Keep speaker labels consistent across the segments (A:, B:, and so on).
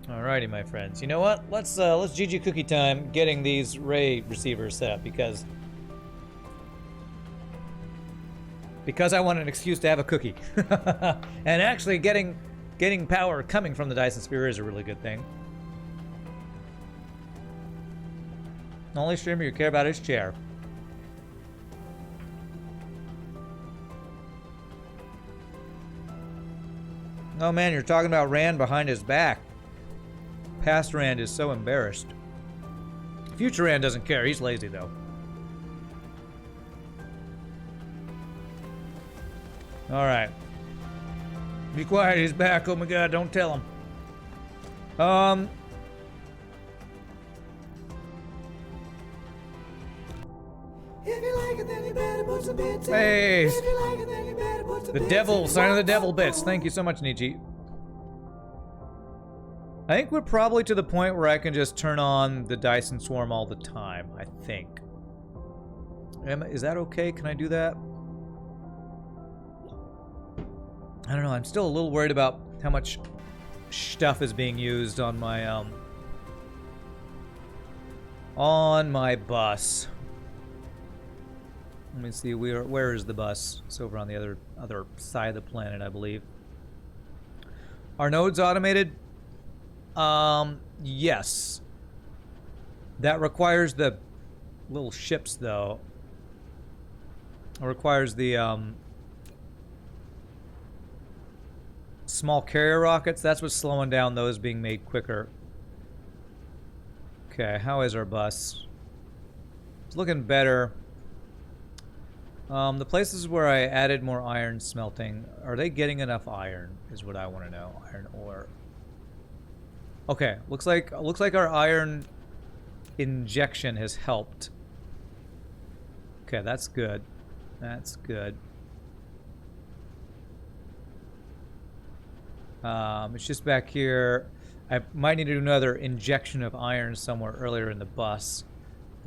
A: Alrighty, my friends. You know what? Let's GG cookie time getting these Ray receivers set up because I want an excuse to have a cookie. And actually getting power coming from the Dyson Sphere is a really good thing. The only streamer you care about is chair. Oh man, you're talking about Rand behind his back. Past Rand is so embarrassed. Future Rand doesn't care, he's lazy though. Alright. Be quiet, he's back. Oh my god, don't tell him.
B: If you like it, then you better put some bits in.
A: Hey!
B: If you like it, then you better put some
A: The
B: bits
A: devil,
B: in.
A: sign of the devil bits. Thank you so much, Nietzsche. I think we're probably to the point where I can just turn on the Dyson Swarm all the time, I think. Is that okay? Can I do that? I don't know, I'm still a little worried about how much stuff is being used on my bus. Let me see, where is the bus? It's over on the other side of the planet, I believe. Are nodes automated? Yes. That requires the little ships, though. It requires the, small carrier rockets. That's what's slowing down those being made quicker. Okay, how is our bus? It's looking better. The places where I added more iron smelting, are they getting enough iron, is what I want to know. Iron ore. Okay, looks like our iron injection has helped. Okay, that's good. That's good. It's just back here. I might need to do another injection of iron somewhere earlier in the bus.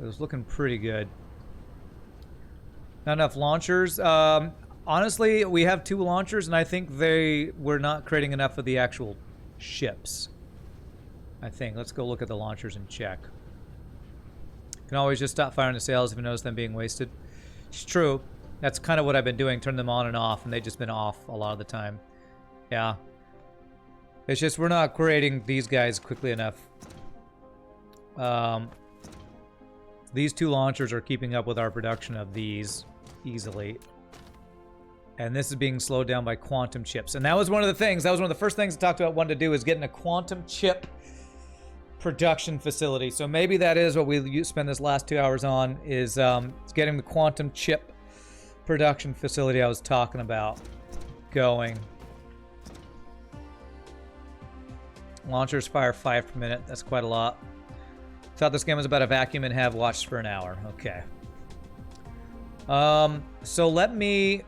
A: It was looking pretty good. Not enough launchers. Honestly, we have 2 launchers, and I think they were not creating enough of the actual ships. I think. Let's go look at the launchers and check. You can always just stop firing the sails if you notice them being wasted. It's true. That's kind of what I've been doing. Turn them on and off, and they've just been off a lot of the time. Yeah. It's just we're not creating these guys quickly enough. These 2 launchers are keeping up with our production of these easily. And this is being slowed down by quantum chips. And that was one of the things, that was one of the first things I talked about wanting to do, is getting a quantum chip production facility. So maybe that is what we spend this last 2 hours on, is getting the quantum chip production facility I was talking about going. Launchers fire 5 per minute. That's quite a lot. Thought this game was about a vacuum and have watched for an hour. Okay. So let me...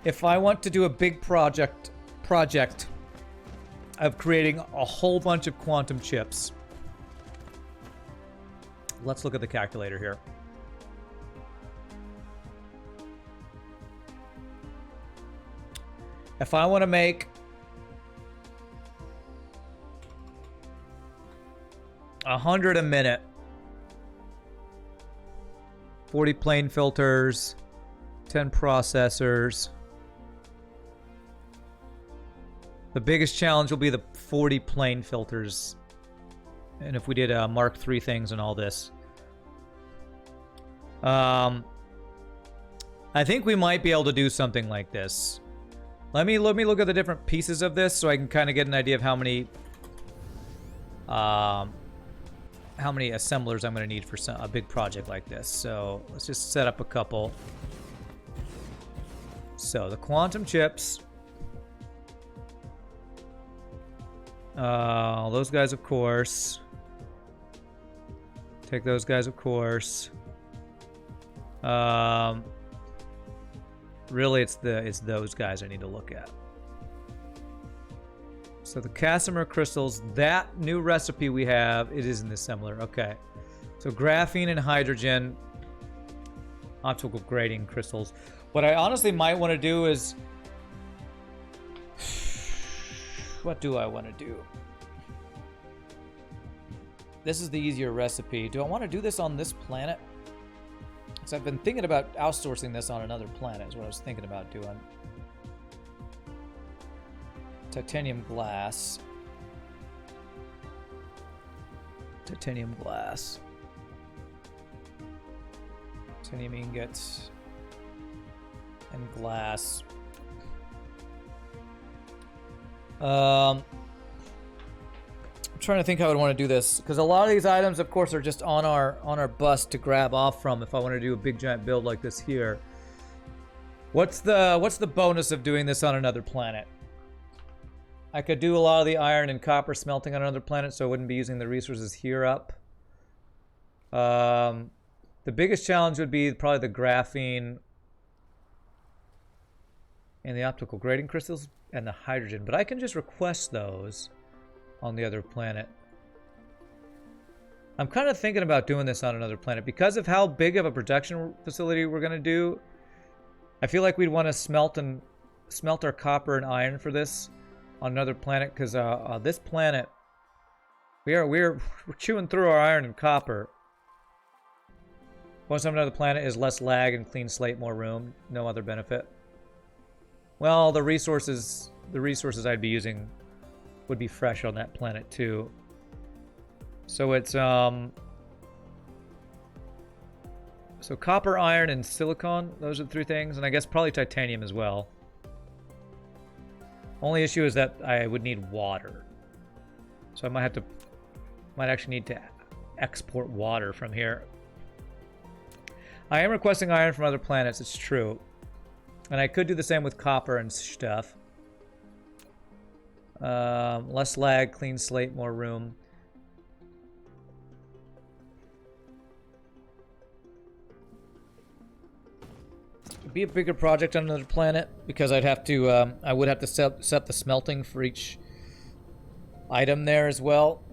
A: If I want to do a big project of creating a whole bunch of quantum chips, let's look at the calculator here. If I want to make 100 a minute, 40 plane filters, 10 processors. The biggest challenge will be the 40 plane filters. And if we did Mark III things and all this. I think we might be able to do something like this. Let me look at the different pieces of this so I can kind of get an idea of how many assemblers I'm going to need for a big project like this. So let's just set up a couple. So the quantum chips. Those guys, of course. Take those guys, of course. Really, it's those guys I need to look at. So the Casimir crystals, that new recipe we have, it is in the assembler. Okay. So graphene and hydrogen, optical grading crystals. What I honestly might want to do is What do I want to do? This is the easier recipe. Do I want to do this on this planet? Because I've been thinking about outsourcing this on another planet is what I was thinking about doing. Titanium glass. Titanium glass. Titanium ingots. And glass. I'm trying to think how I would want to do this because a lot of these items, of course, are just on our bus to grab off from. If I want to do a big giant build like this here, what's the bonus of doing this on another planet? I could do a lot of the iron and copper smelting on another planet, so I wouldn't be using the resources here up. The biggest challenge would be probably the graphene and the optical grading crystals and the hydrogen, but I can just request those on the other planet. I'm kind of thinking about doing this on another planet because of how big of a production facility we're going to do. I feel like we'd want to smelt our copper and iron for this on another planet because this planet we're chewing through our iron and copper. Once on another planet is less lag and clean slate, more room, no other benefit. Well, the resources I'd be using would be fresh on that planet too. So it's so copper, iron, and silicon. Those are the three things, and I guess probably titanium as well. Only issue is that I would need water, so I might actually need to export water from here. I am requesting iron from other planets. It's true, and I could do the same with copper and stuff. Less lag, clean slate, more room. It'd be a bigger project on another planet because I'd have to, I would have to set the smelting for each item there as well.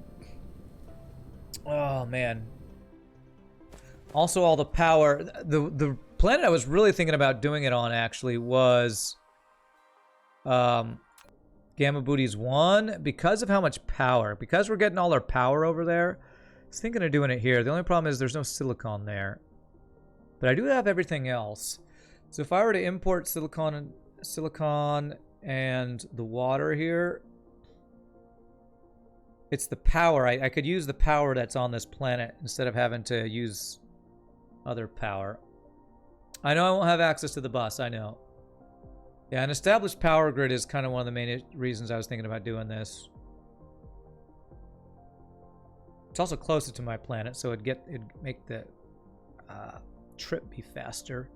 A: Oh man. Also, all the power. The planet I was really thinking about doing it on actually was Gamma Booties 1 because of how much power. Because we're getting all our power over there, I was thinking of doing it here. The only problem is there's no silicon there. But I do have everything else. So if I were to import silicon and the water here, it's the power. I could use the power that's on this planet instead of having to use other power. I know I won't have access to the bus, I know. Yeah, an established power grid is kind of one of the main reasons I was thinking about doing this. It's also closer to my planet, so it'd make the trip be faster.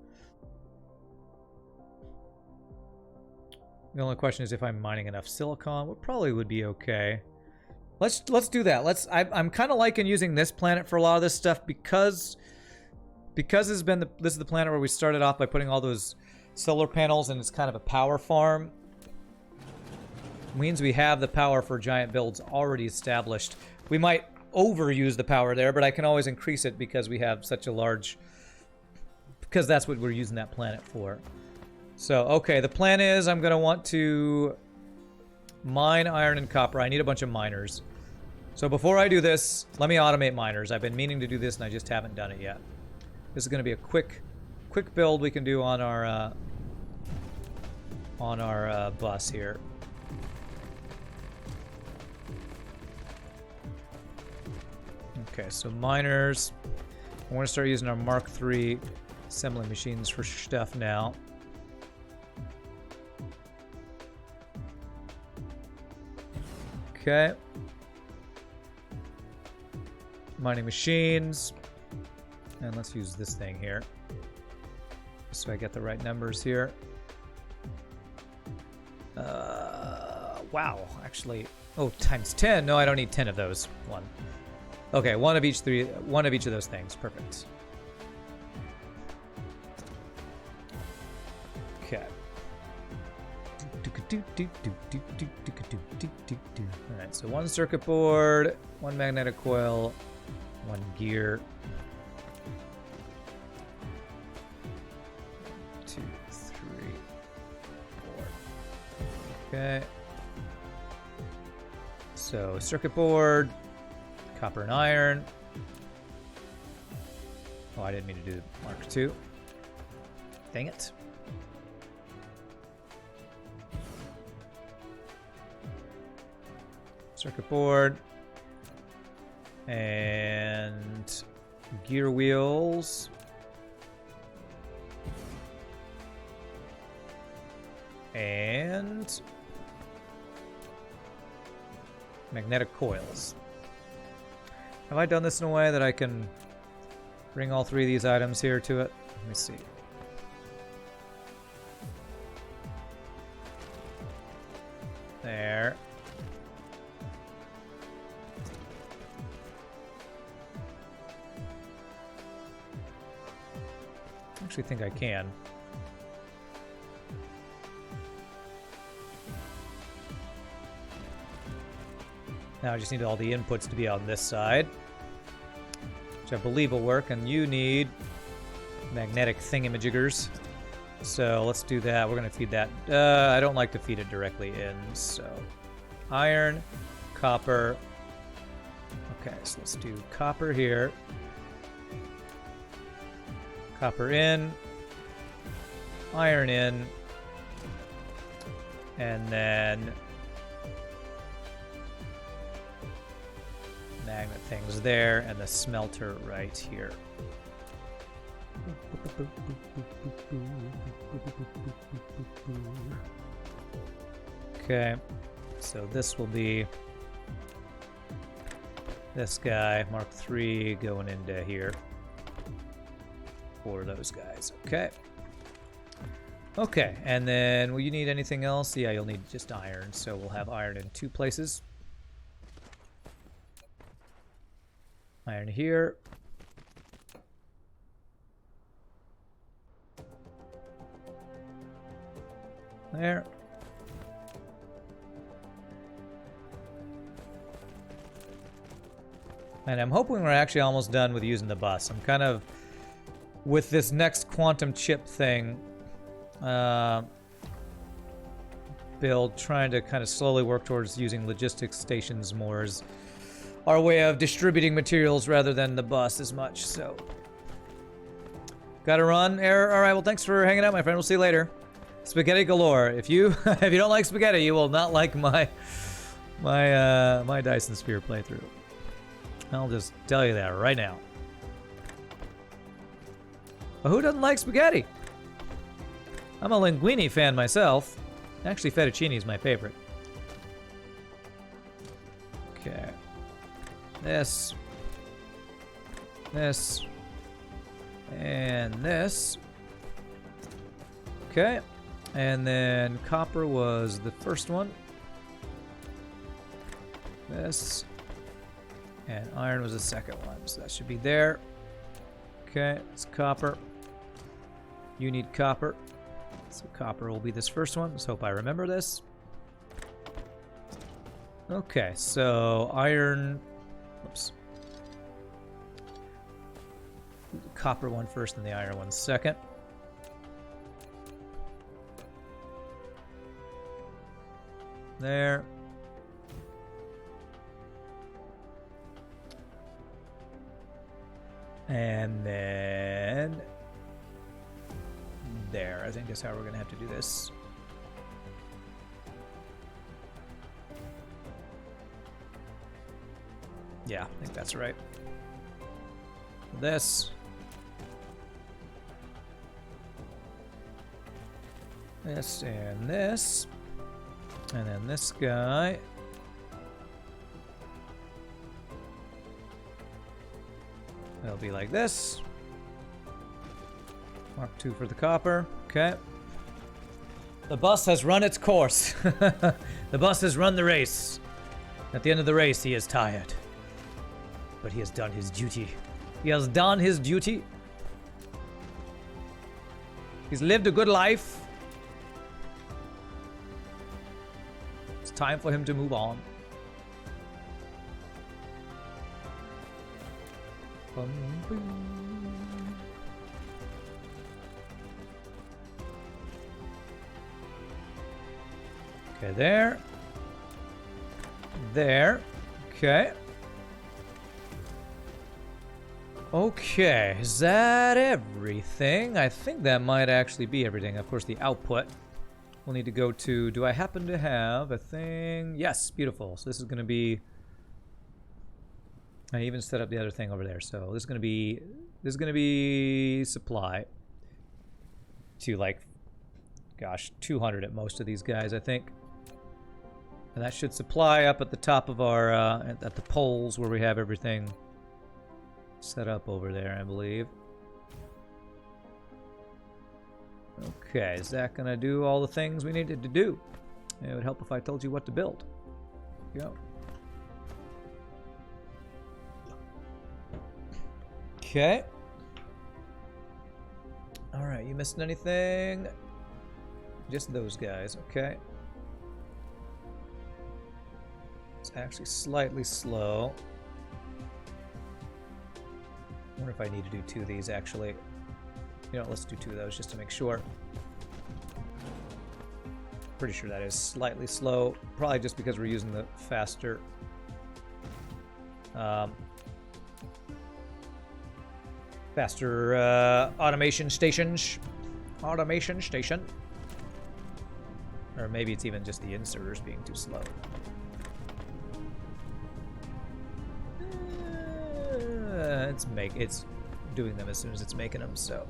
A: The only question is if I'm mining enough silicon. Well, probably would be okay. Let's do that. I'm kind of liking using this planet for a lot of this stuff because this is the planet where we started off by putting all those solar panels, and it's kind of a power farm. Means we have the power for giant builds already established. We might overuse the power there, but I can always increase it because we have such a large... Because that's what we're using that planet for. So, okay, the plan is I'm going to want to mine iron and copper. I need a bunch of miners. So before I do this, let me automate miners. I've been meaning to do this and I just haven't done it yet. This is going to be a quick build we can do on our bus here. Okay, so miners. I want to start using our Mark III assembly machines for stuff now. Okay. Mining machines. And let's use this thing here. So I get the right numbers here. Wow, actually. Oh, times 10. No, I don't need 10 of those. One. Okay, one of each of those things. Perfect. Okay. Alright, so one circuit board, one magnetic coil, one gear. 2, 3, 4. Okay. So circuit board, copper and iron. Oh, I didn't mean to do Mark II. Dang it. Circuit board. And gear wheels. And magnetic coils. Have I done this in a way that I can bring all three of these items here to it? Let me see. There. I actually think I can. Now I just need all the inputs to be on this side, which I believe will work, and you need magnetic thingamajiggers. So let's do that. We're going to feed that. I don't like to feed it directly in, so iron, copper. Okay, so let's do copper here. Copper in, iron in, and then magnet things there, and the smelter right here. Okay, so this will be this guy, Mark III, going into here for those guys. Okay. Okay, and then will you need anything else? Yeah, you'll need just iron, so we'll have iron in two places. Iron here. There. And I'm hoping we're actually almost done with using the bus. I'm kind of, with this next quantum chip thing, build, trying to kind of slowly work towards using logistics stations more as our way of distributing materials rather than the bus as much, so. Gotta run. Alright, well, thanks for hanging out, my friend. We'll see you later. Spaghetti galore. If you if you don't like spaghetti, you will not like my Dyson Sphere playthrough. I'll just tell you that right now. But who doesn't like spaghetti? I'm a linguine fan myself. Actually, fettuccine is my favorite. Okay. This, and this. Okay, and then copper was the first one. This, and iron was the second one, so that should be there. Okay, it's copper. You need copper, so copper will be this first one. Let's hope I remember this. Okay, so iron. Oops. The copper one first and the iron one second. There. And then there. I think is how we're going to have to do this. Yeah, I think that's right. This. This and this. And then this guy. It'll be like this. Mark II for the copper. Okay. The bus has run its course. The bus has run the race. At the end of the race, he is tired. But he has done his duty. He has done his duty. He's lived a good life. It's time for him to move on. Okay, there. there. Okay. Okay, is that everything? I think that might actually be everything. Of course, the output. We'll need to go to, do I happen to have a thing? Yes, beautiful. So this is going to be, I even set up the other thing over there. So this is going to be supply to like, gosh, 200 at most of these guys, I think. And that should supply up at the top of our, at the poles where we have everything set up over there, I believe. Okay, is that gonna do all the things we needed to do? It would help if I told you what to build. Go. Okay. Alright, you missing anything? Just those guys, okay. It's actually slightly slow. I wonder if I need to do 2 of these, actually. You know, let's do 2 of those just to make sure. Pretty sure that is slightly slow. Probably just because we're using the faster... faster automation stations. Automation station. Or maybe it's even just the inserters being too slow. It's doing them as soon as it's making them, so.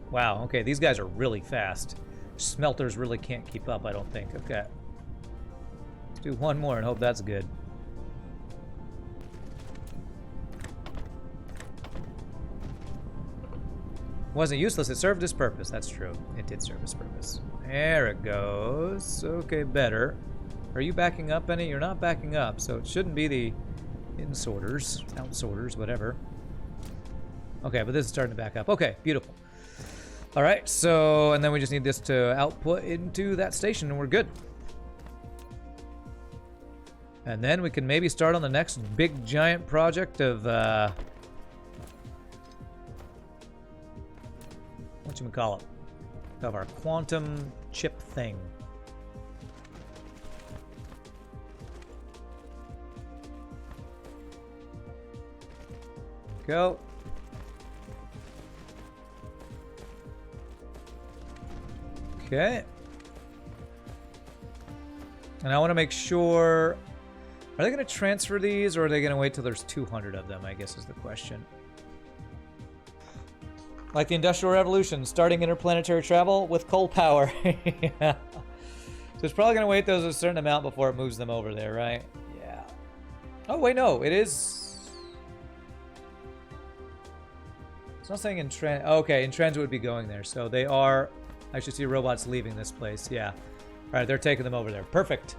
A: Wow, okay, these guys are really fast. Smelters really can't keep up, I don't think. Okay. Let's do 1 more and hope that's good. Wasn't useless, it served its purpose. That's true. It did serve its purpose. There it goes. Okay, better. Are you backing up any? You're not backing up, so it shouldn't be the in-sorters, out-sorters, whatever. Okay, but this is starting to back up. Okay, beautiful. All right, so, and then we just need this to output into that station, and we're good. And then we can maybe start on the next big, giant project of, whatchamacallit, of our quantum chip thing. Go. Okay. And I want to make sure, are they going to transfer these or are they going to wait till there's 200 of them, I guess is the question. Like the Industrial Revolution, starting interplanetary travel with coal power. Yeah. So it's probably going to wait those a certain amount before it moves them over there, right? Yeah. Oh, wait, no, it is... It's not saying in transit. Okay, in transit would be going there. So they are. I should see robots leaving this place. Yeah. All right, they're taking them over there. Perfect.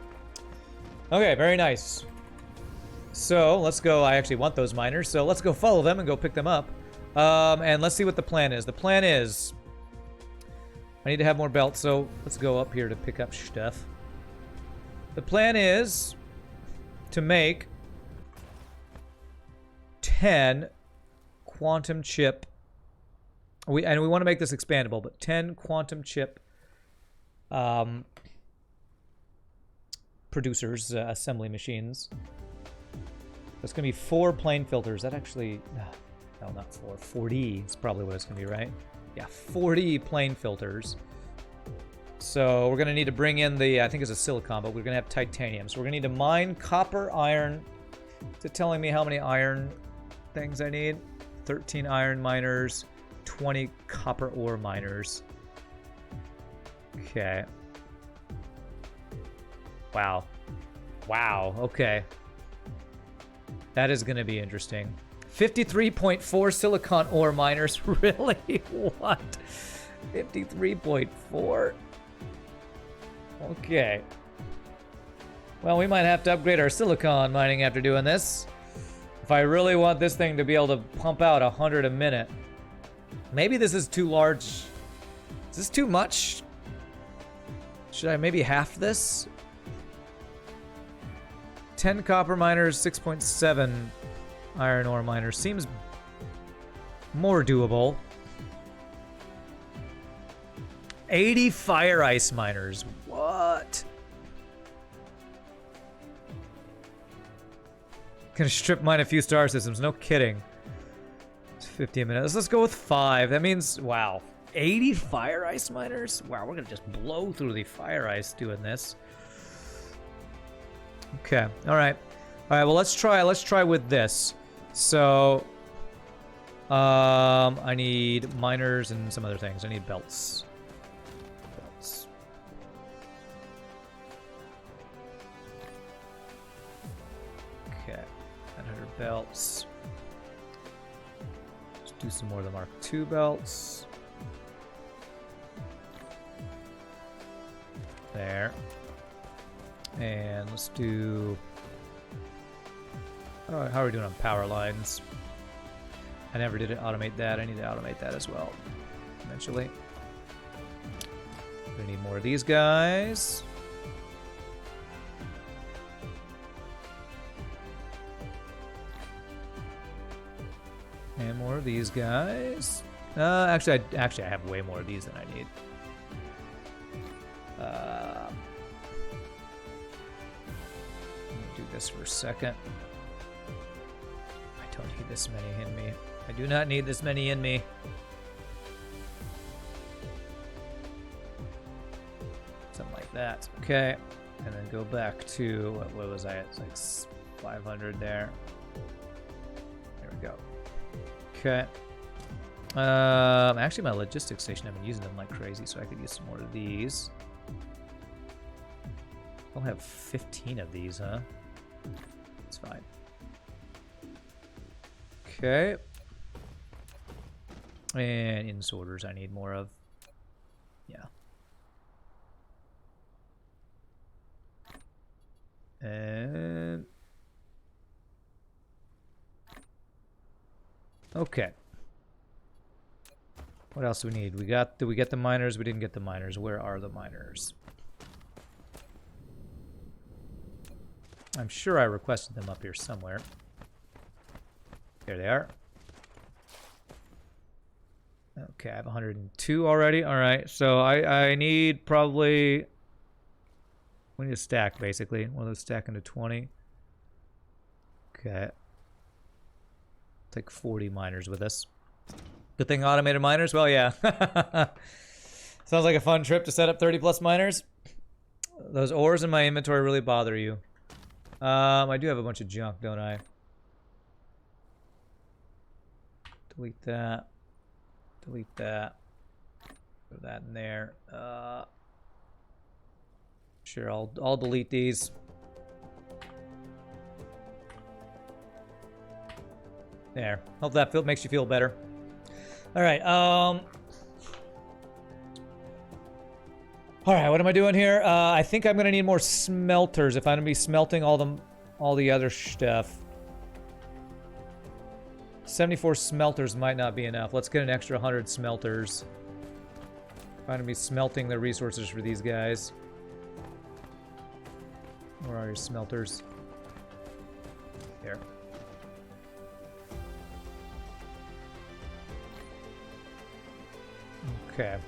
A: Okay, very nice. So let's go. I actually want those miners. So let's go follow them and go pick them up. And let's see what the plan is. The plan is I need to have more belts. So let's go up here to pick up stuff. The plan is to make 10 quantum chip. We want to make this expandable, but 10 quantum chip producers, assembly machines. That's going to be 4 plane filters. That actually, no, not 4. 40 is probably what it's going to be, right? Yeah, 40 plane filters. So we're going to need to bring in the, I think it's a silicon, but we're going to have titanium. So we're going to need to mine copper, iron. Is it telling me how many iron things I need? 13 iron miners. 20 copper ore miners. Okay. Wow. Wow, okay. That is going to be interesting. 53.4 silicon ore miners. Really? What? 53.4? Okay. Well, we might have to upgrade our silicon mining after doing this. If I really want this thing to be able to pump out 100 a minute. Maybe this is too large. Is this too much? Should I maybe half this? 10 copper miners, 6.7 iron ore miners. Seems more doable. 80 fire ice miners. Whoa. What? Gonna strip mine a few star systems. No kidding. It's 50 a minute. Let's go with 5. That means, wow, 80 fire ice miners? Wow, we're gonna just blow through the fire ice doing this. Okay, all right. All right, well, let's try with this. So, I need miners and some other things. I need belts. Belts. Okay, 900 belts. Let's do some more of the Mark II belts. There. And let's do... how are we doing on power lines? I never did automate that. I need to automate that as well, eventually. We need more of these guys. And more of these guys. Actually, I have way more of these than I need. Let me do this for a second. I don't need this many in me. I do not need this many in me. Something like that. Okay. And then go back to, what was I at? It's like 500 there. There we go. Okay. Actually, my logistics station, I've been using them like crazy, so I could use some more of these. I'll have 15 of these, huh? It's fine. Okay. And insorters I need more of. Yeah. And... okay. What else do we need? Did we get the miners? We didn't get the miners. Where are the miners? I'm sure I requested them up here somewhere. There they are. Okay, I have 102 already. All right, so I need probably... we need a stack, basically. One of those stack into 20. Okay. Take 40 miners with us. Good thing automated miners? Well, yeah. Sounds like a fun trip to set up 30 plus miners. Those ores in my inventory really bother you. I do have a bunch of junk, don't I? Delete that. Delete that. Put that in there. Sure, I'll delete these. There. Hope that makes you feel better. All right. All right. What am I doing here? I think I'm gonna need more smelters if I'm gonna be smelting all the other stuff. 74 smelters might not be enough. Let's get an extra 100 smelters. If I'm gonna be smelting the resources for these guys. Where are your smelters? Here. Okay.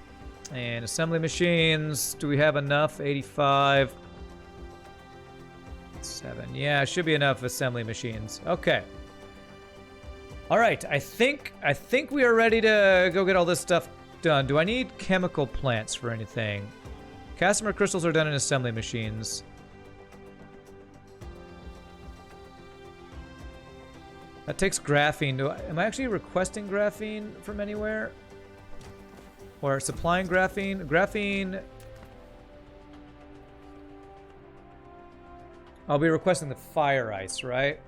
A: And assembly machines. Do we have enough? 85. 7. Yeah, should be enough assembly machines. Okay. All right. I think we are ready to go get all this stuff done. Do I need chemical plants for anything? Casimir crystals are done in assembly machines. That takes graphene. Am I actually requesting graphene from anywhere? Or supplying graphene? Graphene... I'll be requesting the fire ice, right?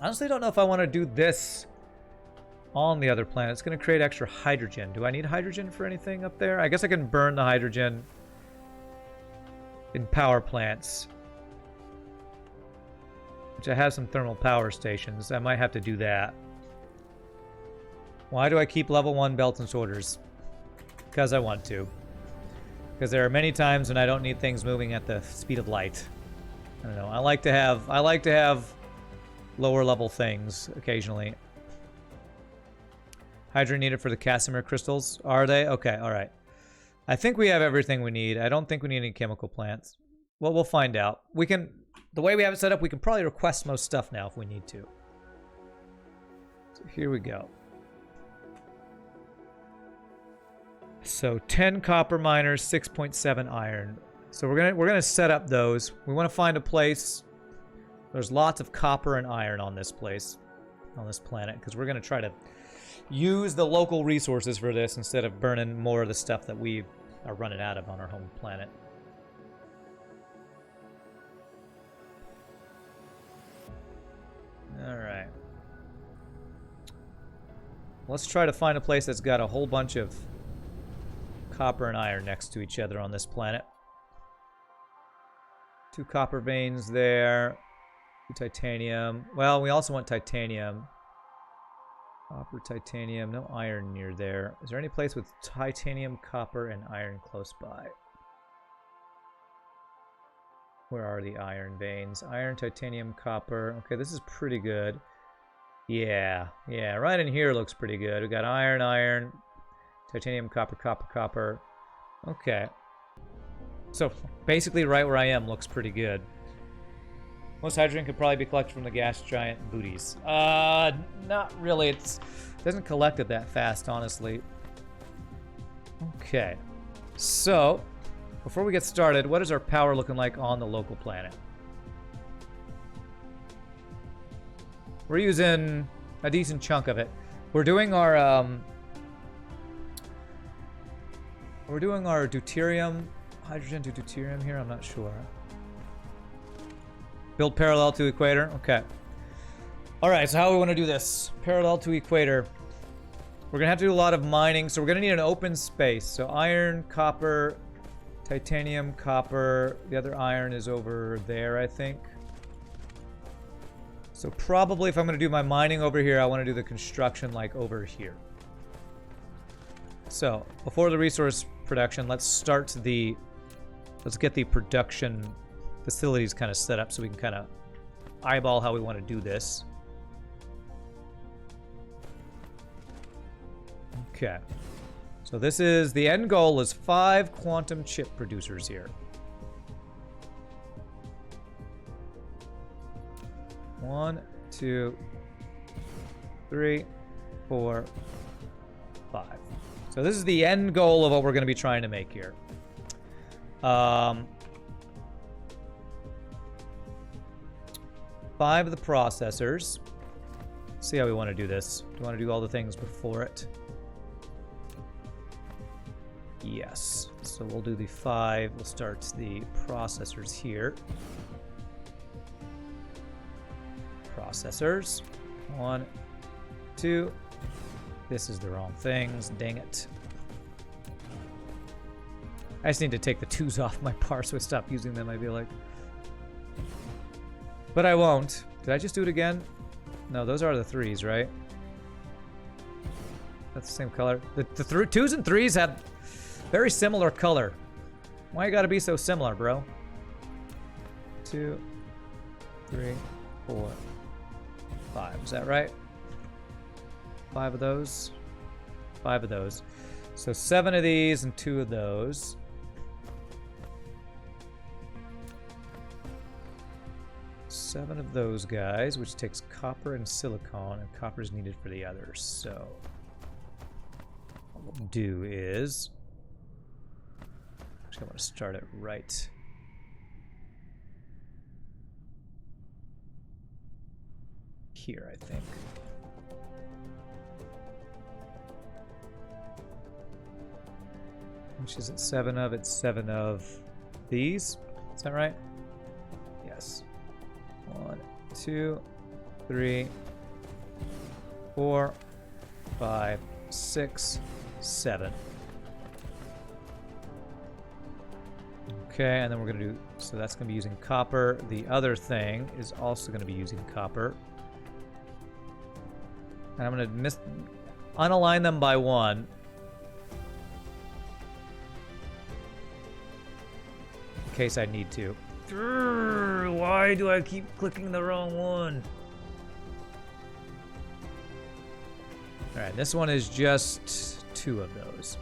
A: Honestly, I don't know if I want to do this on the other planet. It's going to create extra hydrogen. Do I need hydrogen for anything up there? I guess I can burn the hydrogen in power plants. Which I have some thermal power stations. I might have to do that. Why do I keep level 1 belts and sorters? Because I want to. Because there are many times when I don't need things moving at the speed of light. I don't know. I like to have lower level things occasionally. Hydrogen needed for the Casimir crystals. Are they? Okay, alright. I think we have everything we need. I don't think we need any chemical plants. Well, we'll find out. We can, the way we have it set up, we can probably request most stuff now if we need to. So here we go. So 10 copper miners, 6.7 iron. So we're gonna set up those. We want to find a place. There's lots of copper and iron on this place, on this planet, because we're gonna try to use the local resources for this instead of burning more of the stuff that we are running out of on our home planet. Alright. Let's try to find a place that's got a whole bunch of copper and iron next to each other on this planet. 2 copper veins there. 2 titanium. Well, we also want titanium. Copper, titanium. No iron near there. Is there any place with titanium, copper, and iron close by? Where are the iron veins? Iron, titanium, copper. Okay, this is pretty good. Yeah, right in here looks pretty good. We got iron, iron, titanium, copper, copper, copper. Okay. So, basically right where I am looks pretty good. Most hydrogen could probably be collected from the gas giant booties. Not really. It doesn't collect it that fast, honestly. Okay. So, before we get started, what is our power looking like on the local planet? We're using a decent chunk of it. We're doing our deuterium, hydrogen to deuterium here. I'm not sure. Build parallel to equator. Okay. All right. So how do we want to do this? Parallel to equator. We're gonna have to do a lot of mining, so we're gonna need an open space. So iron, copper, titanium, copper. The other iron is over there, I think. So probably if I'm going to do my mining over here, I want to do the construction like over here. So before the resource production, let's get the production facilities kind of set up so we can kind of eyeball how we want to do this. Okay. So this is, the end goal is 5 quantum chip producers here. 1, 2, 3, 4, 5. So this is the end goal of what we're going to be trying to make here. 5 of the processors. Let's see how we want to do this. Do we want to do all the things before it? Yes. So we'll do the 5. We'll start the processors here. Processors. 1, 2. This is the wrong things. Dang it. I just need to take the 2s off my bar so I stop using them, I feel like. But I won't. Did I just do it again? No, those are the 3s, right? That's the same color. The 2s and 3s have very similar color. Why you gotta be so similar, bro? 2, 3, 4, 5. Is that right? 5 of those. 5 of those. So 7 of these and 2 of those. Seven of those guys, which takes copper and silicon, and copper is needed for the others. So what we'll do is, actually I want to start it right here, I think. Which is it 7 of? It's 7 of these. Is that right? Yes. 1, 2, 3, 4, 5, 6, 7. Okay, and then we're going to do, so that's going to be using copper. The other thing is also going to be using copper. And I'm going to unalign them by 1. In case I need to. Why do I keep clicking the wrong one? Alright, this one is just 2 of those.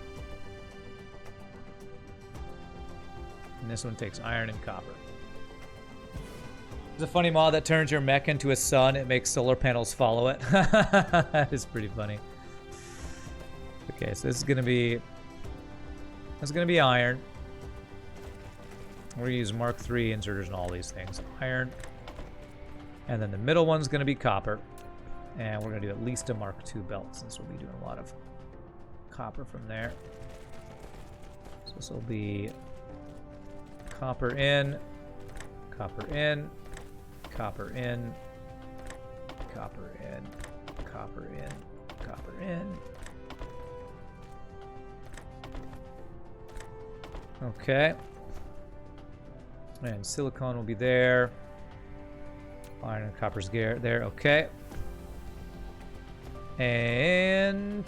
A: And this one takes iron and copper. There's a funny mod that turns your mech into a sun. It makes solar panels follow it. That is pretty funny. Okay, so this is gonna be iron. We're gonna use Mark III inserters and all these things. Iron. And then the middle one's gonna be copper. And we're gonna do at least a Mark II belt since we'll be doing a lot of copper from there. So this will be copper in, copper in, copper in, copper in, copper in, copper in. Okay. And silicone will be there. Iron and copper's there. Okay. And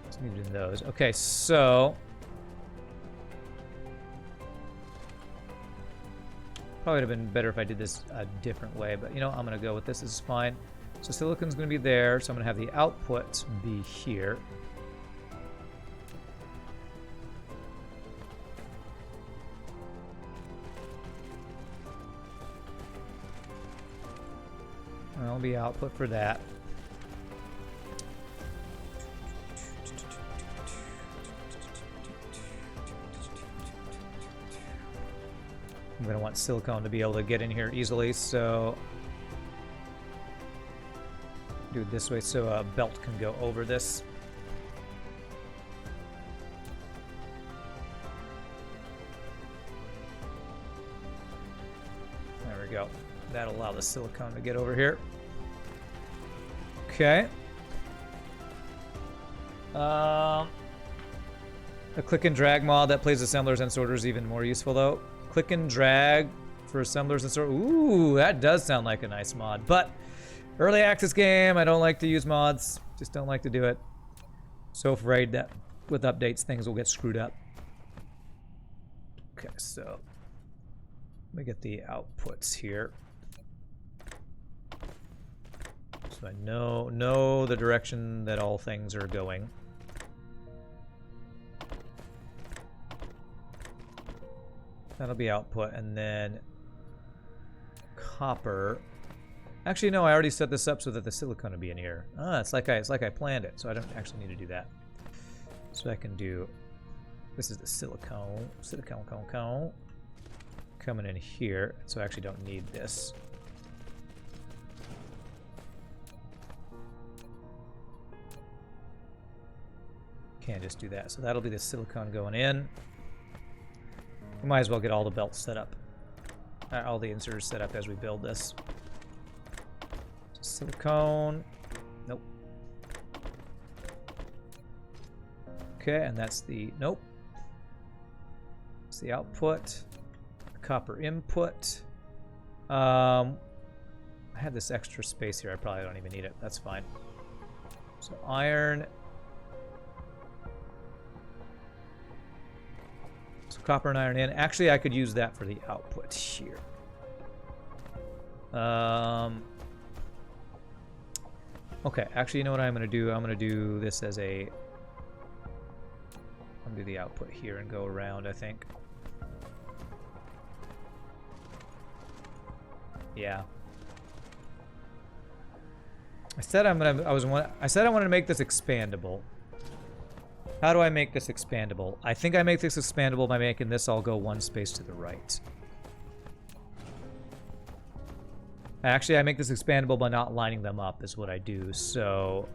A: let's move in those. Okay, so probably would have been better if I did this a different way, but you know, I'm gonna go with this. This is fine. So silicon's gonna be there, so I'm gonna have the output be here. That'll be output for that. I'm going to want silicone to be able to get in here easily, so do it this way so a belt can go over this. There we go. That'll allow the silicone to get over here. Okay. A click and drag mod that plays assemblers and sorters even more useful though. Click and drag for assemblers and sorters. Ooh, that does sound like a nice mod. But early access game, I don't like to use mods. Just don't like to do it. So afraid that with updates things will get screwed up. Okay, so let me get the outputs here. So I know the direction that all things are going. That'll be output, and then copper. Actually, no, I already set this up so that the silicone will be in here. Ah, it's like I planned it, so I don't actually need to do that. So I can do. This is the silicone coming in here. So I actually don't need this. Can't just do that. So that'll be the silicone going in. We might as well get all the belts set up. All the inserters set up as we build this. Silicone. Nope. Okay, and that's the... Nope. It's the output. Copper input. I have this extra space here. I probably don't even need it. That's fine. So iron... So copper and iron in. Actually, I could use that for the output here. Okay, actually, you know what I'm going to do? I'm going to do this as a... I'm going to do the output here and go around, I think. Yeah. I said I wanted to make this expandable. How do I make this expandable? I think I make this expandable by making this all go one space to the right. Actually, I make this expandable by not lining them up is what I do, so...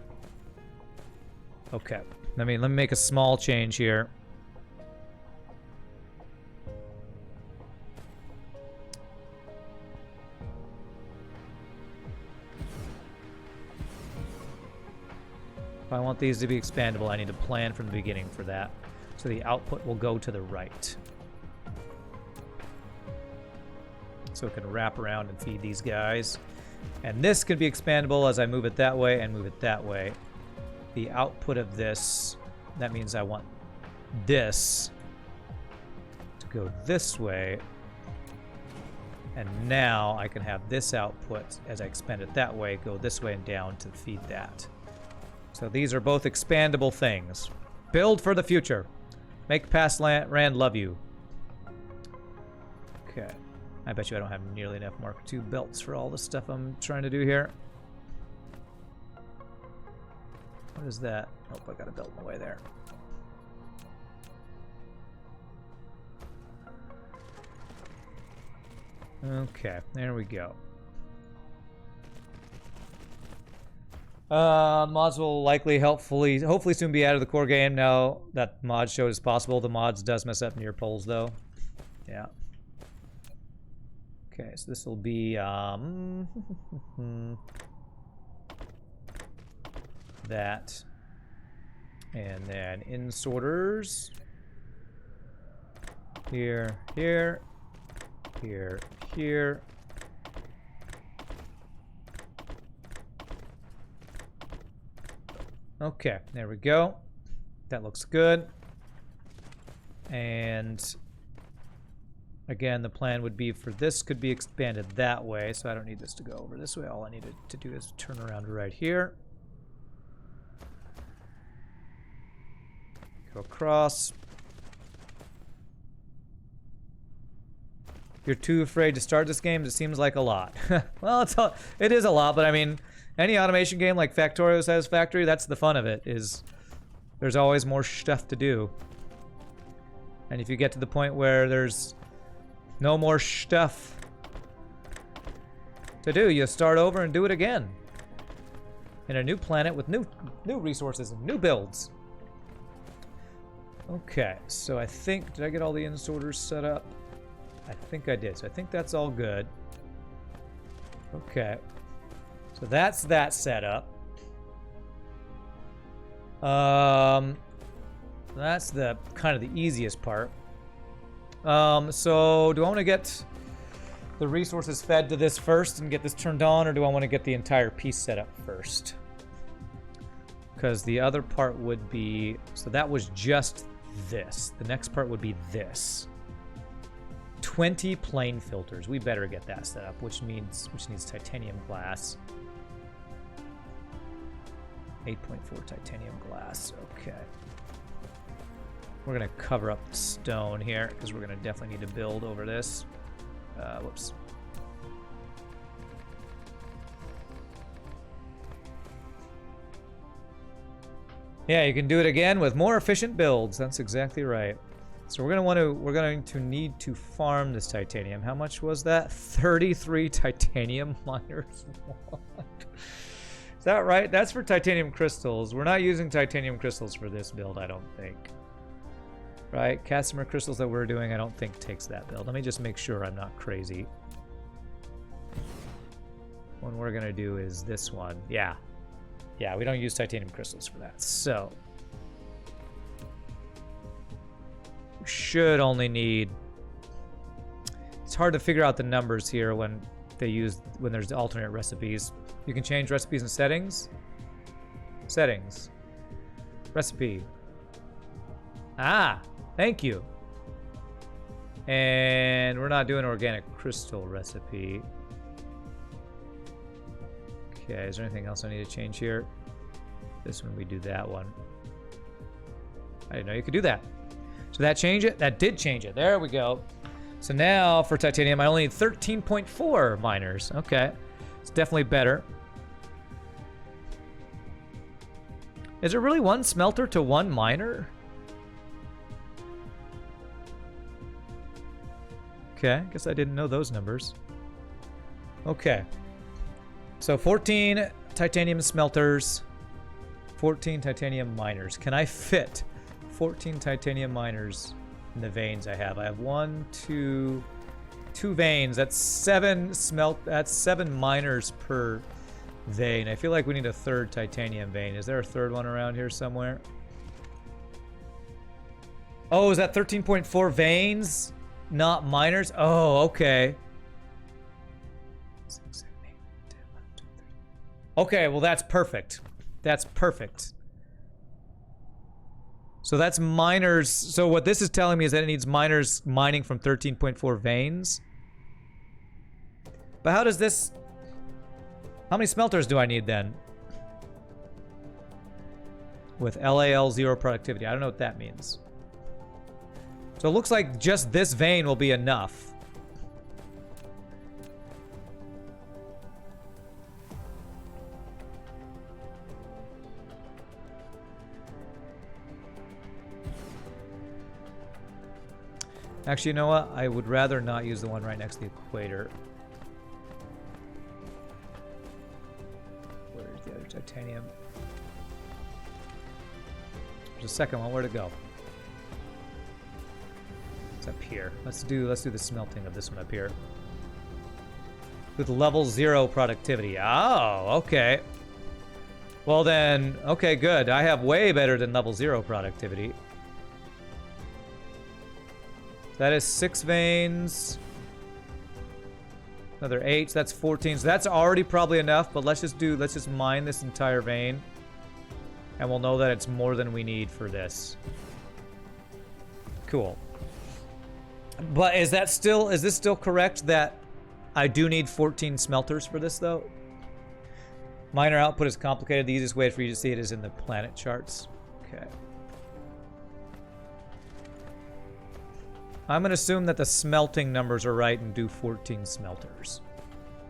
A: Okay. Let me make a small change here. If I want these to be expandable, I need to plan from the beginning for that. So the output will go to the right. So it can wrap around and feed these guys. And this can be expandable as I move it that way and move it that way. The output of this, that means I want this to go this way. And now I can have this output, as I expand it that way, go this way and down to feed that. So these are both expandable things. Build for the future. Make past Rand love you. Okay. I bet you I don't have nearly enough Mark II belts for all the stuff I'm trying to do here. What is that? Nope, I got a belt in the way there. Okay, there we go. Mods will likely hopefully soon be out of the core game now that mod showed is possible. The mods does mess up near polls though. Yeah. Okay, so this will be that, and then in sorters here, here, here, here. Okay, there we go. That looks good. And again, the plan would be for this could be expanded that way, so I don't need this to go over this way. All I needed to do is turn around right here. Go across. You're too afraid to start this game? It seems like a lot. Well, it is a lot, but I mean, any automation game like Factorio Satisfactory, that's the fun of it, is there's always more stuff to do. And if you get to the point where there's no more stuff to do, you start over and do it again. In a new planet with new resources and new builds. Okay, so I think, did I get all the in-sorters set up? I think I did, so I think that's all good. Okay. So that's that setup. That's the kind of the easiest part. So do I want to get the resources fed to this first and get this turned on, or do I want to get the entire piece set up first? Because the other part would be, so that was just this. The next part would be this. 20 plane filters. We better get that set up, which needs titanium glass. 8.4 titanium glass. Okay. We're gonna cover up the stone here because we're gonna definitely need to build over this. Whoops. Yeah, you can do it again with more efficient builds. That's exactly right. So we're going to need to farm this titanium. How much was that? 33 titanium miners. What? Is that right? That's for titanium crystals. We're not using titanium crystals for this build, I don't think. Right? Casimir crystals that we're doing, I don't think takes that build. Let me just make sure I'm not crazy. One we're going to do is this one. Yeah. Yeah, we don't use titanium crystals for that. So we should only need... It's hard to figure out the numbers here when there's alternate recipes. You can change recipes and settings. Settings. Recipe. Ah, thank you. And we're not doing organic crystal recipe. Okay, is there anything else I need to change here? This one, we do that one. I didn't know you could do that. So that changed it? That did change it. There we go. So now for titanium, I only need 13.4 miners. Okay, it's definitely better. Is there really one smelter to one miner? Okay, guess I didn't know those numbers. Okay. So 14 titanium smelters, 14 titanium miners. Can I fit 14 titanium miners in the veins I have? I have two veins. That's 7 miners per vein. I feel like we need a third titanium vein. Is there a third one around here somewhere? Oh, is that 13.4 veins? Not miners? Oh, okay. Okay, well that's perfect. That's perfect. So that's miners. So what this is telling me is that it needs miners mining from 13.4 veins. But how does this... How many smelters do I need then? With LAL 0 productivity. I don't know what that means. So it looks like just this vein will be enough. Actually, you know what? I would rather not use the one right next to the equator. Where's the other titanium? There's a second one. Where'd it go? It's up here. Let's do the smelting of this one up here. With level 0 productivity. Oh, okay. Well then, okay, good. I have way better than level 0 productivity. That is 6 veins. Another 8, so that's 14. So that's already probably enough, but let's just mine this entire vein. And we'll know that it's more than we need for this. Cool. But is this still correct that I do need 14 smelters for this though? Miner output is complicated. The easiest way for you to see it is in the planet charts. Okay. I'm going to assume that the smelting numbers are right and do 14 smelters.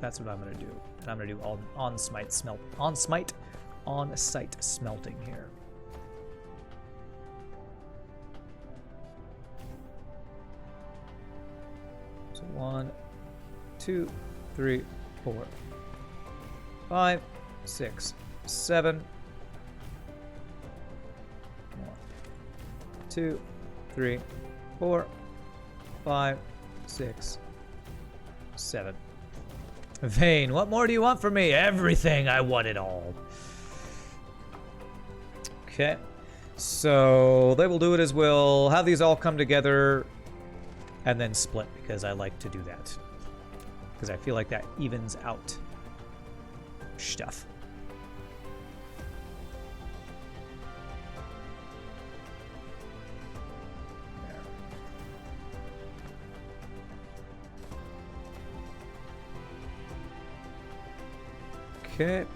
A: That's what I'm going to do. And I'm going to do on-site smelting here. So 1, 2, 3, 4, 5, 6, 7. 1, 2, 3, 4. 5, 6, 7. Vane, what more do you want from me? Everything. I want it all. Okay. So they will do it as we'll have these all come together and then split because I like to do that. Because I feel like that evens out stuff. Okay.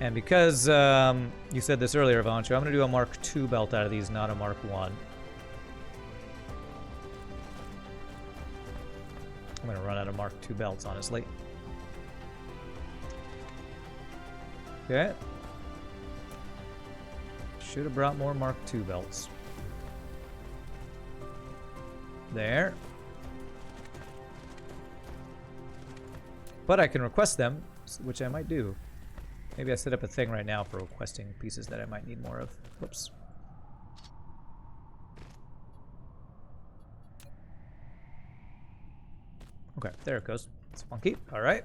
A: And because you said this earlier, Vancho, I'm going to do a Mark II belt out of these, not a Mark I. I'm going to run out of Mark II belts, honestly. Okay. Should have brought more Mark II belts. There. But I can request them, which I might do. Maybe I set up a thing right now for requesting pieces that I might need more of. Whoops. Okay, there it goes. It's funky. All right.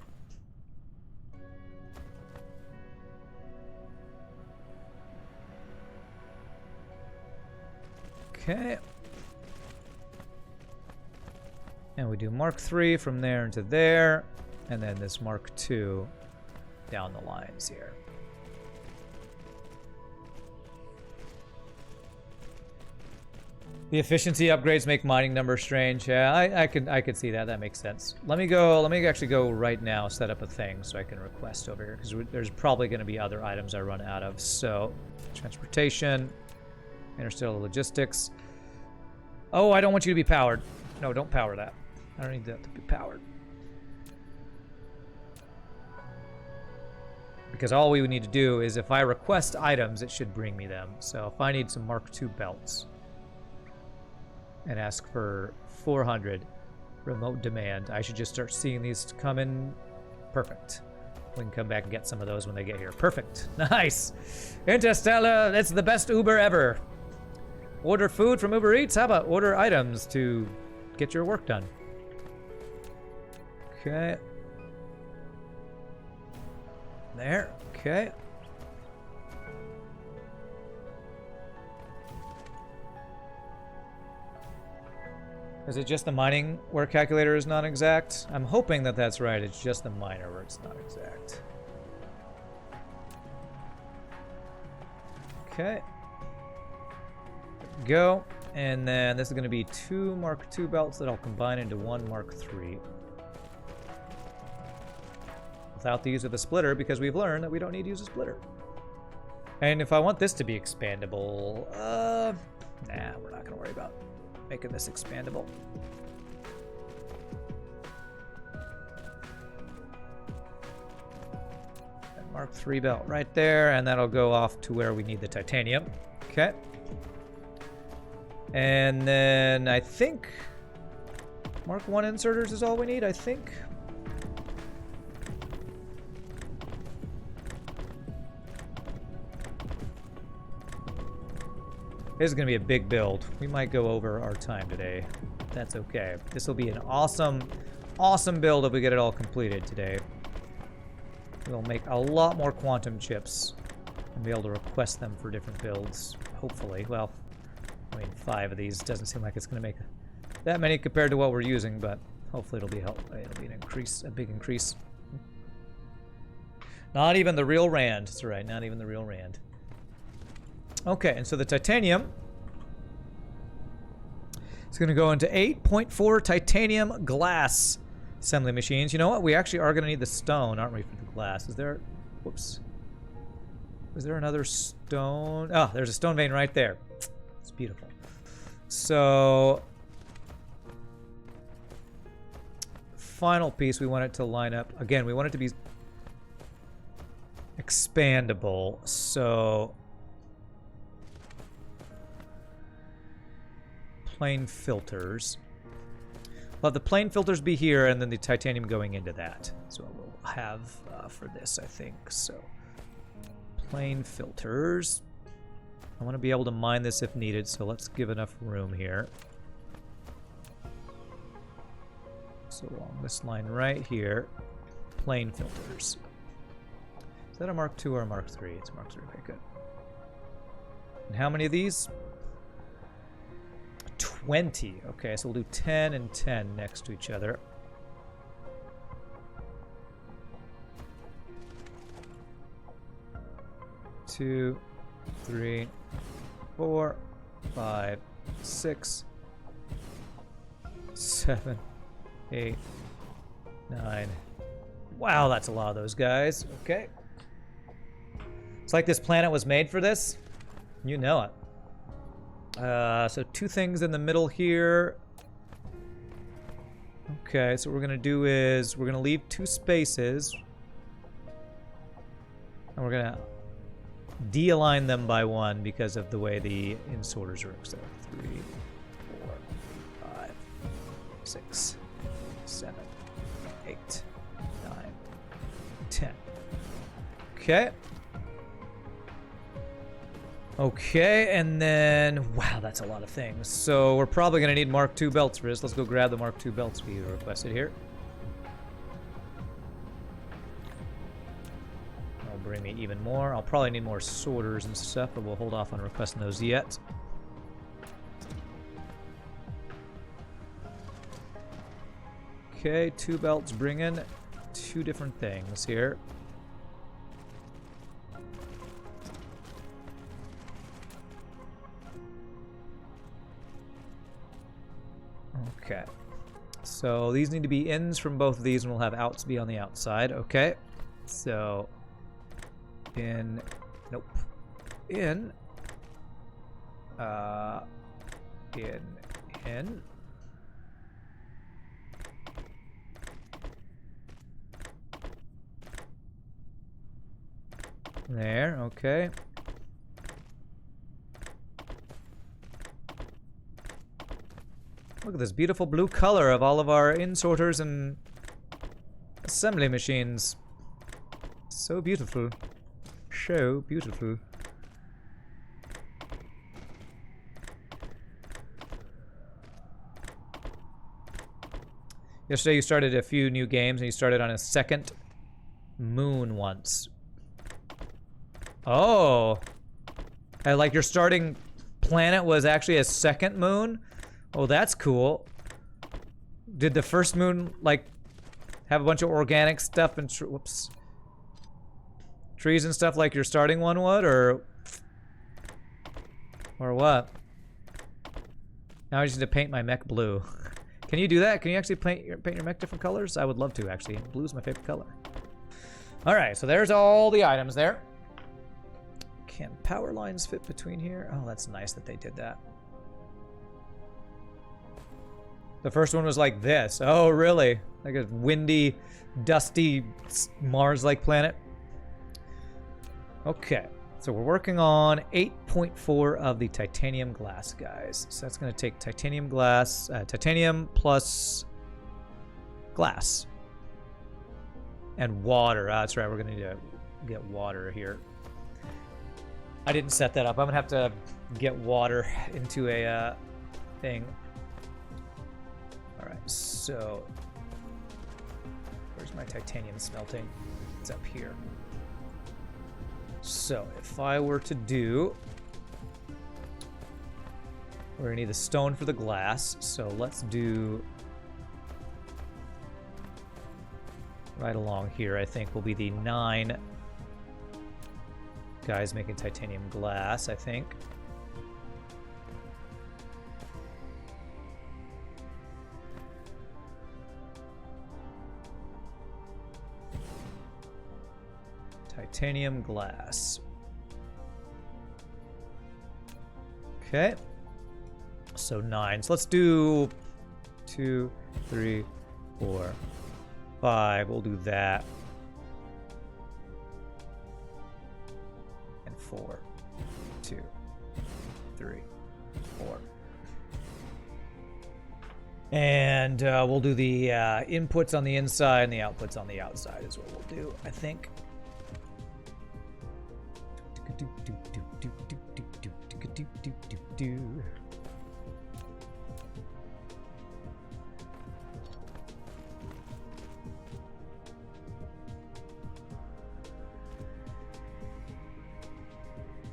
A: Okay. And we do Mark III from there into there. And then this Mark II down the lines here. The efficiency upgrades make mining numbers strange. Yeah, I could see that. That makes sense. Let me actually go right now, set up a thing so I can request over here, because there's probably going to be other items I run out of. So, transportation, interstellar logistics. Oh, I don't want you to be powered. No, don't power that. I don't need that to be powered. Because all we would need to do is if I request items, it should bring me them. So if I need some Mark II belts and ask for 400 remote demand, I should just start seeing these come in. Perfect. We can come back and get some of those when they get here. Perfect. Nice. Interstellar, it's the best Uber ever. Order food from Uber Eats? How about order items to get your work done? Okay. There, okay. Is it just the mining where calculator is not exact? I'm hoping that that's right. It's just the miner where it's not exact. Okay. Go. And then this is going to be 2 Mark II belts that I'll combine into 1 Mark III. Without the use of the splitter, because we've learned that we don't need to use a splitter. And if I want this to be expandable, Nah, we're not going to worry about making this expandable. And Mark III belt right there, and that'll go off to where we need the titanium. Okay. And then I think Mark I inserters is all we need, I think. This is going to be a big build. We might go over our time today. That's okay. This will be an awesome, awesome build if we get it all completed today. We'll make a lot more quantum chips and be able to request them for different builds, hopefully. Well, I mean, 5 of these doesn't seem like it's going to make that many compared to what we're using, but hopefully it'll be it'll be an increase, a big increase. Not even the real rand. That's right, not even the real rand. Okay, and so the titanium is going to go into 8.4 titanium glass assembly machines. You know what? We actually are going to need the stone, aren't we, for the glass? Is there... Whoops. Is there another stone? Oh, there's a stone vein right there. It's beautiful. So... final piece, we want it to line up. Again, we want it to be expandable. So... plain filters. We'll have the plain filters be here, and then the titanium going into that. So we'll have for this, I think. So plain filters. I want to be able to mine this if needed, so let's give enough room here. So along this line right here, plain filters. Is that a Mark II or a Mark III? It's a Mark III. Okay, good. And how many of these? 20. Okay, so we'll do 10 and 10 next to each other. Two, 3, 4, 5, 6, 7, 8, 9. Wow, that's a lot of those guys. Okay. It's like this planet was made for this. You know it. So 2 things in the middle here. Okay, so what we're gonna do is we're gonna leave 2 spaces, and we're gonna de-align them by 1 because of the way the insorters work. So 3, 4, 5, 6, 7, 8, 9, 10. Okay. Okay, and then, wow, that's a lot of things. So we're probably going to need Mark II belts for this. Let's go grab the Mark II belts we requested here. That'll bring me even more. I'll probably need more sorters and stuff, but we'll hold off on requesting those yet. Okay, 2 belts bring in 2 different things here. Okay, so these need to be ins from both of these, and we'll have outs be on the outside. Okay, so in, nope, in, in, there, okay. Look at this beautiful blue color of all of our insorters and assembly machines. So beautiful. So beautiful. Yesterday you started a few new games, and you started on a second moon once. Oh. Like your starting planet was actually a second moon? Oh, that's cool. Did the first moon, like, have a bunch of organic stuff and whoops, trees and stuff like your starting one would, or what? Now I just need to paint my mech blue. Can you do that? Can you actually paint your mech different colors? I would love to, actually. Blue's my favorite color. All right, so there's all the items there. Can power lines fit between here? Oh, that's nice that they did that. The first one was like this. Oh, really? Like a windy, dusty, Mars-like planet? Okay. So we're working on 8.4 of the titanium glass, guys. So that's going to take titanium glass, titanium plus glass. And water. That's right, we're going to need to get water here. I didn't set that up. I'm going to have to get water into a thing. All right, so where's my titanium smelting? It's up here. So if I were to do, we're gonna need the stone for the glass. So let's do right along here. I think will be the 9 guys making titanium glass, I think. Titanium glass. Okay. So 9. So let's do 2, 3, 4, 5. We'll do that. And 4, 2, 3, 4. And we'll do the inputs on the inside and the outputs on the outside is what we'll do, I think.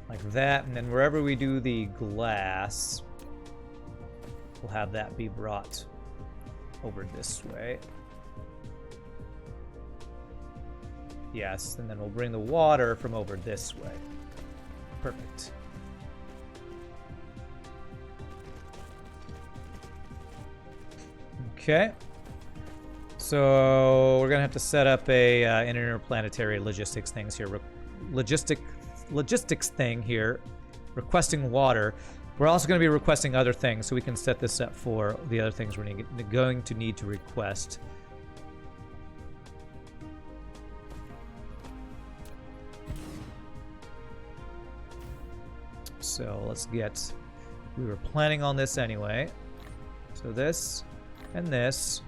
A: Like that, and then wherever we do the glass, we'll have that be brought over this way. Yes, and then we'll bring the water from over this way. Perfect. Okay. So we're gonna have to set up an interplanetary logistics things here. Logistics thing here. Requesting water. We're also going to be requesting other things, so we can set this up for the other things we're going to need to request. So let's get, we were planning on this anyway. So this and this.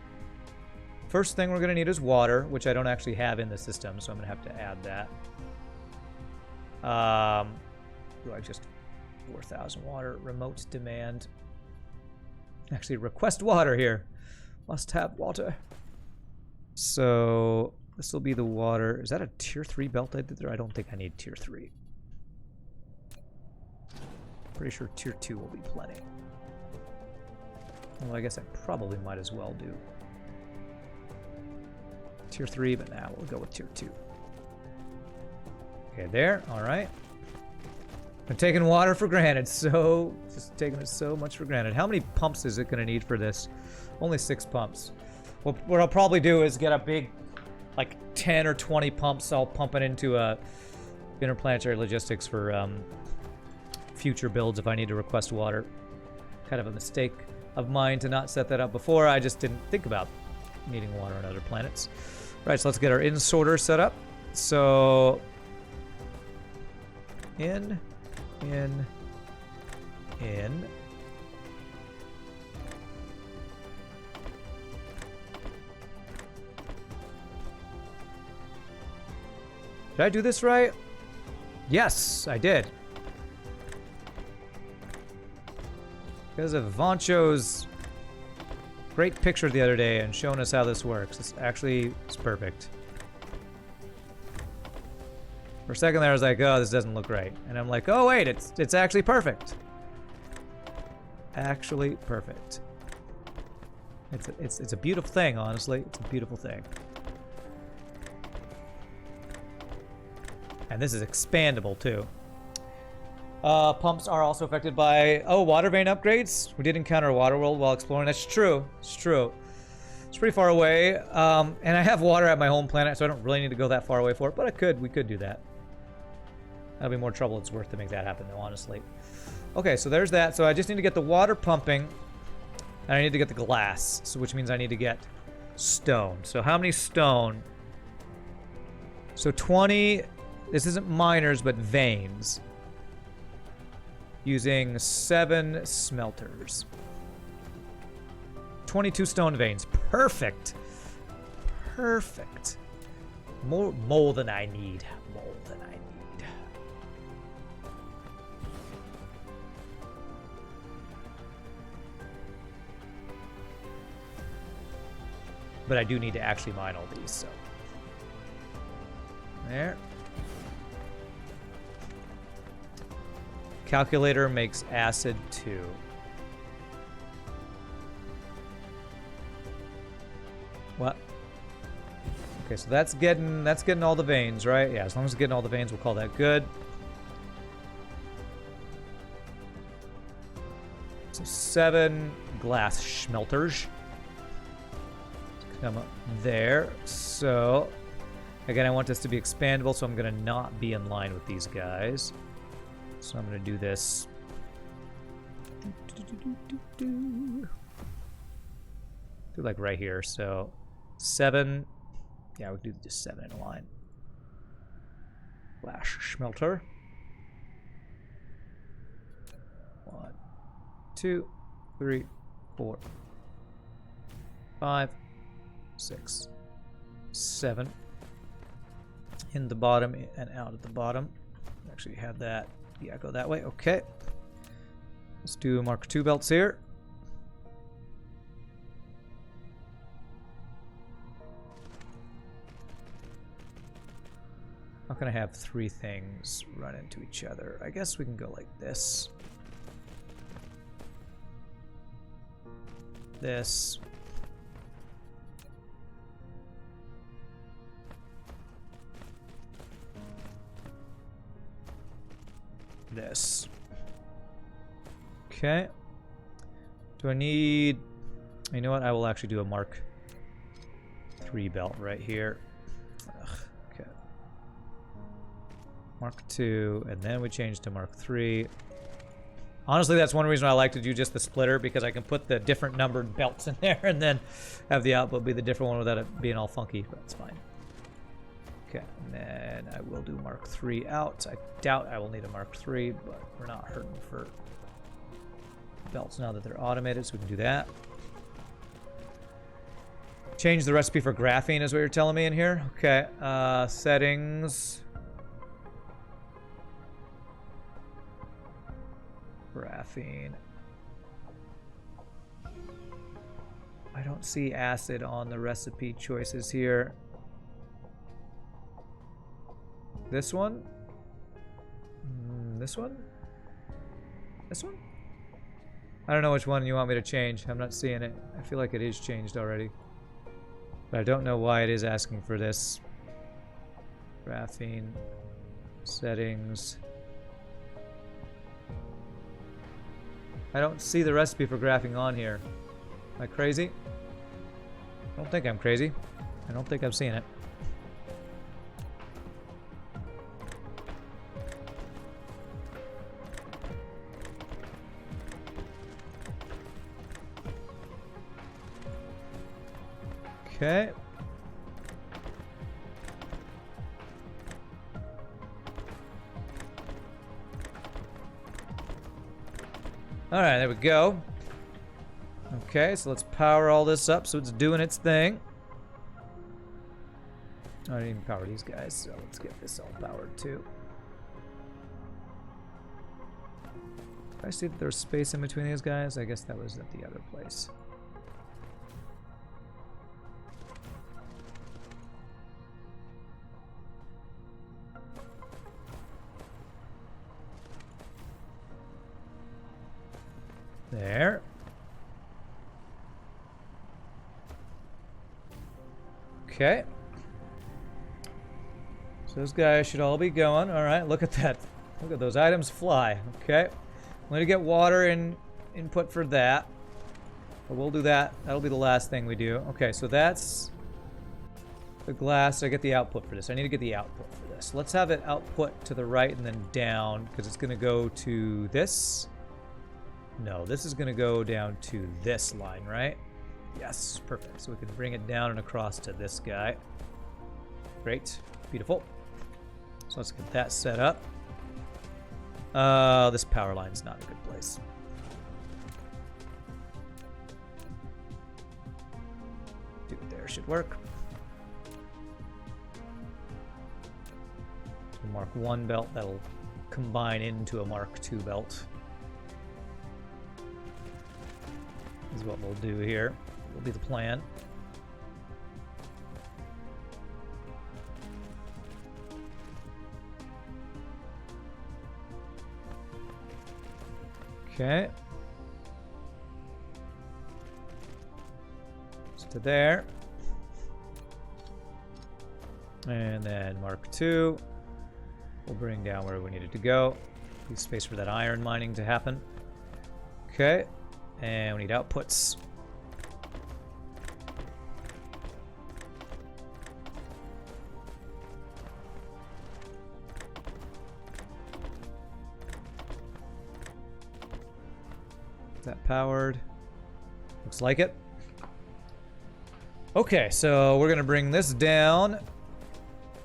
A: First thing we're going to need is water, which I don't actually have in the system, so I'm going to have to add that. Do I just 4,000 water, remote demand. Actually, request water here. Must have water. So this will be the water. Is that a tier 3 belt I did there? I don't think I need tier 3. Pretty sure tier 2 will be plenty. Well, I guess I probably might as well do tier 3, but now we'll go with tier 2. Okay, there. All right. I'm taking water for granted, so just taking it so much for granted. How many pumps is it going to need for this? Only 6 pumps. Well, what I'll probably do is get a big, like 10 or 20 pumps. I'll pump it into interplanetary logistics for future builds if I need to request water. Kind of a mistake of mine to not set that up before. I just didn't think about needing water on other planets. Right, so let's get our in sorter set up. So in. Did I do this right? Yes, I did. Because of Voncho's great picture the other day and showing us how this works. It's perfect. For a second there, I was like, oh, this doesn't look right. And I'm like, oh, wait, it's actually perfect. Actually perfect. It's a beautiful thing, honestly. It's a beautiful thing. And this is expandable, too. Pumps are also affected by, water vein upgrades. We did encounter a water world while exploring. That's true. It's true. It's pretty far away. And I have water at my home planet, so I don't really need to go that far away for it. But we could do that. That'll be more trouble it's worth to make that happen, though, honestly. Okay, so there's that. So I just need to get the water pumping And I need to get the glass, so which means I need to get stone. So how many stone? So 20, this isn't miners, but veins. Using 7 smelters. 22 stone veins. Perfect. Perfect. More than I need. More than I need. But I do need to actually mine all these, so. There. Calculator makes acid 2. What? Okay, so that's getting all the veins, right? Yeah, as long as it's getting all the veins, we'll call that good. So 7 glass smelters. Come up there. So again, I want this to be expandable, so I'm gonna not be in line with these guys. So I'm gonna do this. Do like right here. So 7. Yeah, we can do just 7 in a line. Flash smelter. 1, 2, 3, 4, 5, 6, 7. In the bottom and out at the bottom. Actually have that. Yeah, go that way. Okay. Let's do Mark II belts here. How can I have 3 things run into each other? I guess we can go like this. This. This. Okay. Do I need... You know what? I will actually do a Mark III belt right here. Ugh, okay. Mark II, and then we change to Mark III. Honestly, that's one reason I like to do just the splitter, because I can put the different numbered belts in there and then have the output be the different one without it being all funky, but that's fine. Okay, and then I will do Mark III out. I doubt I will need a Mark III, but we're not hurting for belts now that they're automated, so we can do that. Change the recipe for graphene is what you're telling me in here? Okay, settings. Graphene. I don't see acid on the recipe choices here. This one? This one? This one? I don't know which one you want me to change. I'm not seeing it. I feel like it is changed already. But I don't know why it is asking for this. Graphene. Settings. I don't see the recipe for graphing on here. Am I crazy? I don't think I'm crazy. I don't think I'm seeing it. Okay. All right, there we go. Okay, so let's power all this up so it's doing its thing. I didn't even power these guys, so let's get this all powered too. Did I see that there's space in between these guys? I guess that was at the other place. There. Okay. So those guys should all be going. All right, look at that. Look at those items fly. Okay. I'm going to get water in input for that. But we'll do that. That'll be the last thing we do. Okay, so that's the glass. I get the output for this. I need to get the output for this. Let's have it output to the right and then down, because it's going to go to this. No, this is going to go down to this line, right? Yes, perfect. So we can bring it down and across to this guy. Great. Beautiful. So let's get that set up. This power line's not a good place. Dude, there should work. So Mark 1 belt, that'll combine into a Mark 2 belt. Is what we'll do here. Will be the plan. Okay. So to there. And then Mark 2. We'll bring down where we need it to go. Leave space for that iron mining to happen. Okay. And we need outputs. Is that powered? Looks like it. Okay, so we're gonna bring this down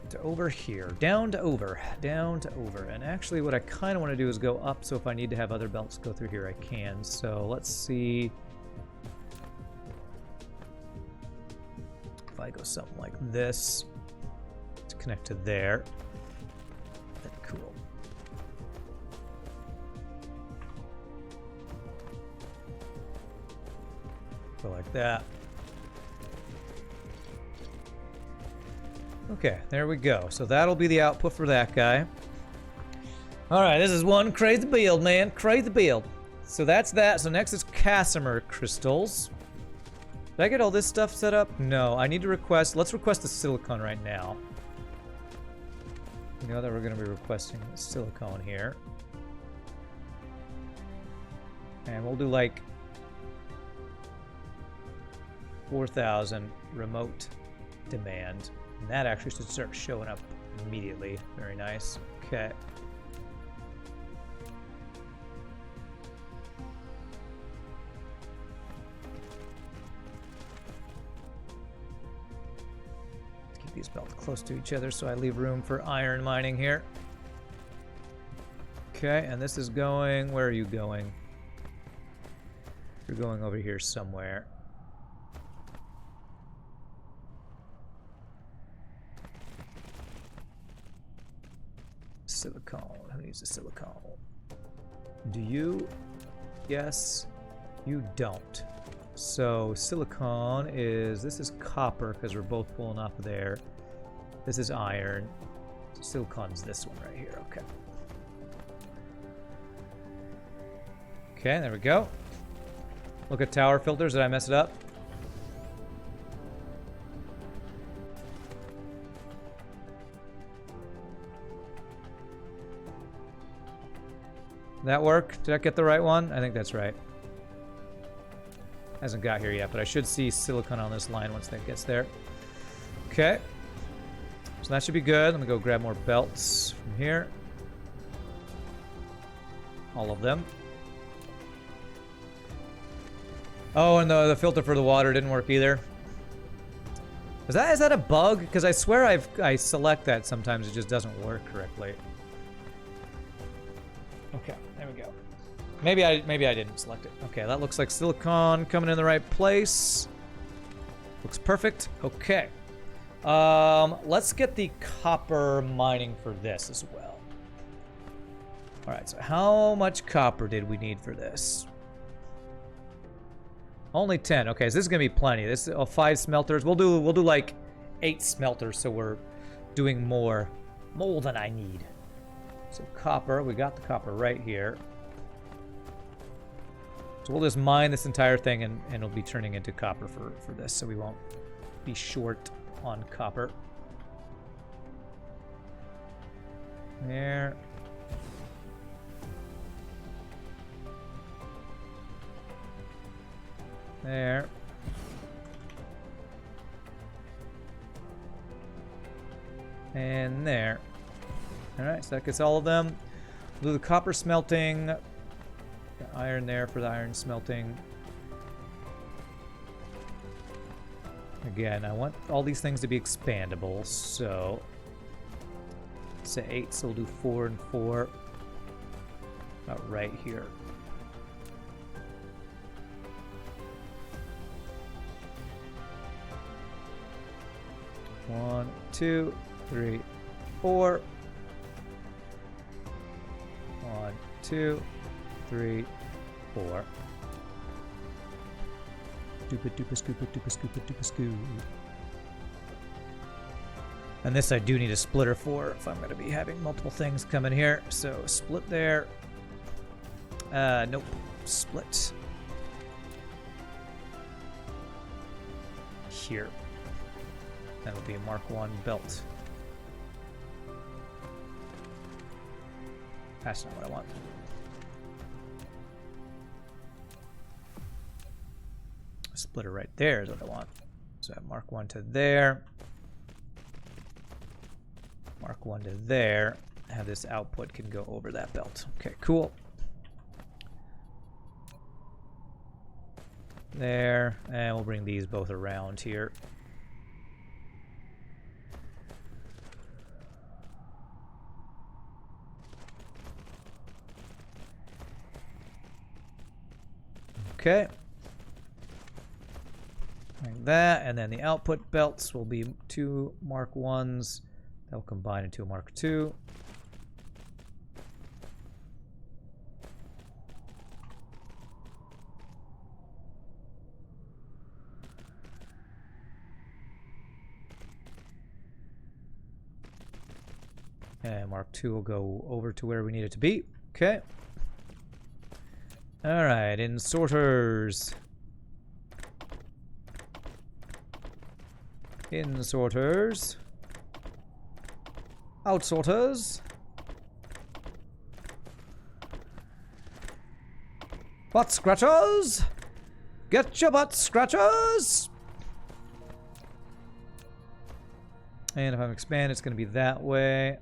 A: to over here. Down to over. Down to over. And actually what I kind of want to do is go up, so if I need to have other belts go through here, I can. So let's see if I go something like this to connect to there. That'd be cool. Go like that. Okay, there we go. So that'll be the output for that guy. Alright, this is one crazy build, man. Crazy build. So that's that. So next is Casimir crystals. Did I get all this stuff set up? No, I need to request... Let's request the silicone right now. You know that we're going to be requesting silicone here. And we'll do like 4,000 remote demand. And that actually should start showing up immediately. Very nice. Okay. Let's keep these belts close to each other so I leave room for iron mining here. Okay, and this is going... Where are you going? You're going over here somewhere. Silicone. Who needs a silicone? Do you? Yes. You don't. So silicone is... This is copper because we're both pulling off of there. This is iron. Silicone's this one right here. Okay. Okay, there we go. Look at tower filters. Did I mess it up? That work? Did I get the right one? I think that's right. Hasn't got here yet, but I should see silicone on this line once that gets there. Okay. So that should be good. Let me go grab more belts from here. All of them. Oh, and the filter for the water didn't work either. Is that a bug? Because I swear I select that sometimes, it just doesn't work correctly. Okay, there we go. Maybe I didn't select it. Okay, that looks like silicone coming in the right place. Looks perfect. Okay. Let's get the copper mining for this as well. All right, so how much copper did we need for this? Only 10. Okay, so this is gonna be plenty. This is 5 smelters. We'll do like 8 smelters, so we're doing more than I need. So copper, we got the copper right here. So we'll just mine this entire thing and it'll be turning into copper for this, so we won't be short on copper. There. There. And there. Alright, so that gets all of them. We'll do the copper smelting Got iron there for the iron smelting. Again, I want all these things to be expandable, so say 8, so we'll do 4 and 4. About right here. One, 2, 3, 4. 1, 2, 3, 4. Stupid, duper, scoop, duper, scoop, duper, scoop. And this I do need a splitter for if I'm going to be having multiple things coming here. So split there. Nope. Split. Here. That'll be a Mark 1 belt. That's not what I want. Splitter right there is what I want. So I have Mark 1 to there. Mark 1 to there. Have this output can go over that belt. Okay, cool. There. And we'll bring these both around here. Okay. Like that, and then the output belts will be 2 Mark 1s. They'll combine into a Mark 2. And Mark 2 will go over to where we need it to be. Okay. Alright, in sorters. In sorters. Out sorters. Butt scratchers. Get your butt scratchers. And if I'm expanding, it's going to be that way.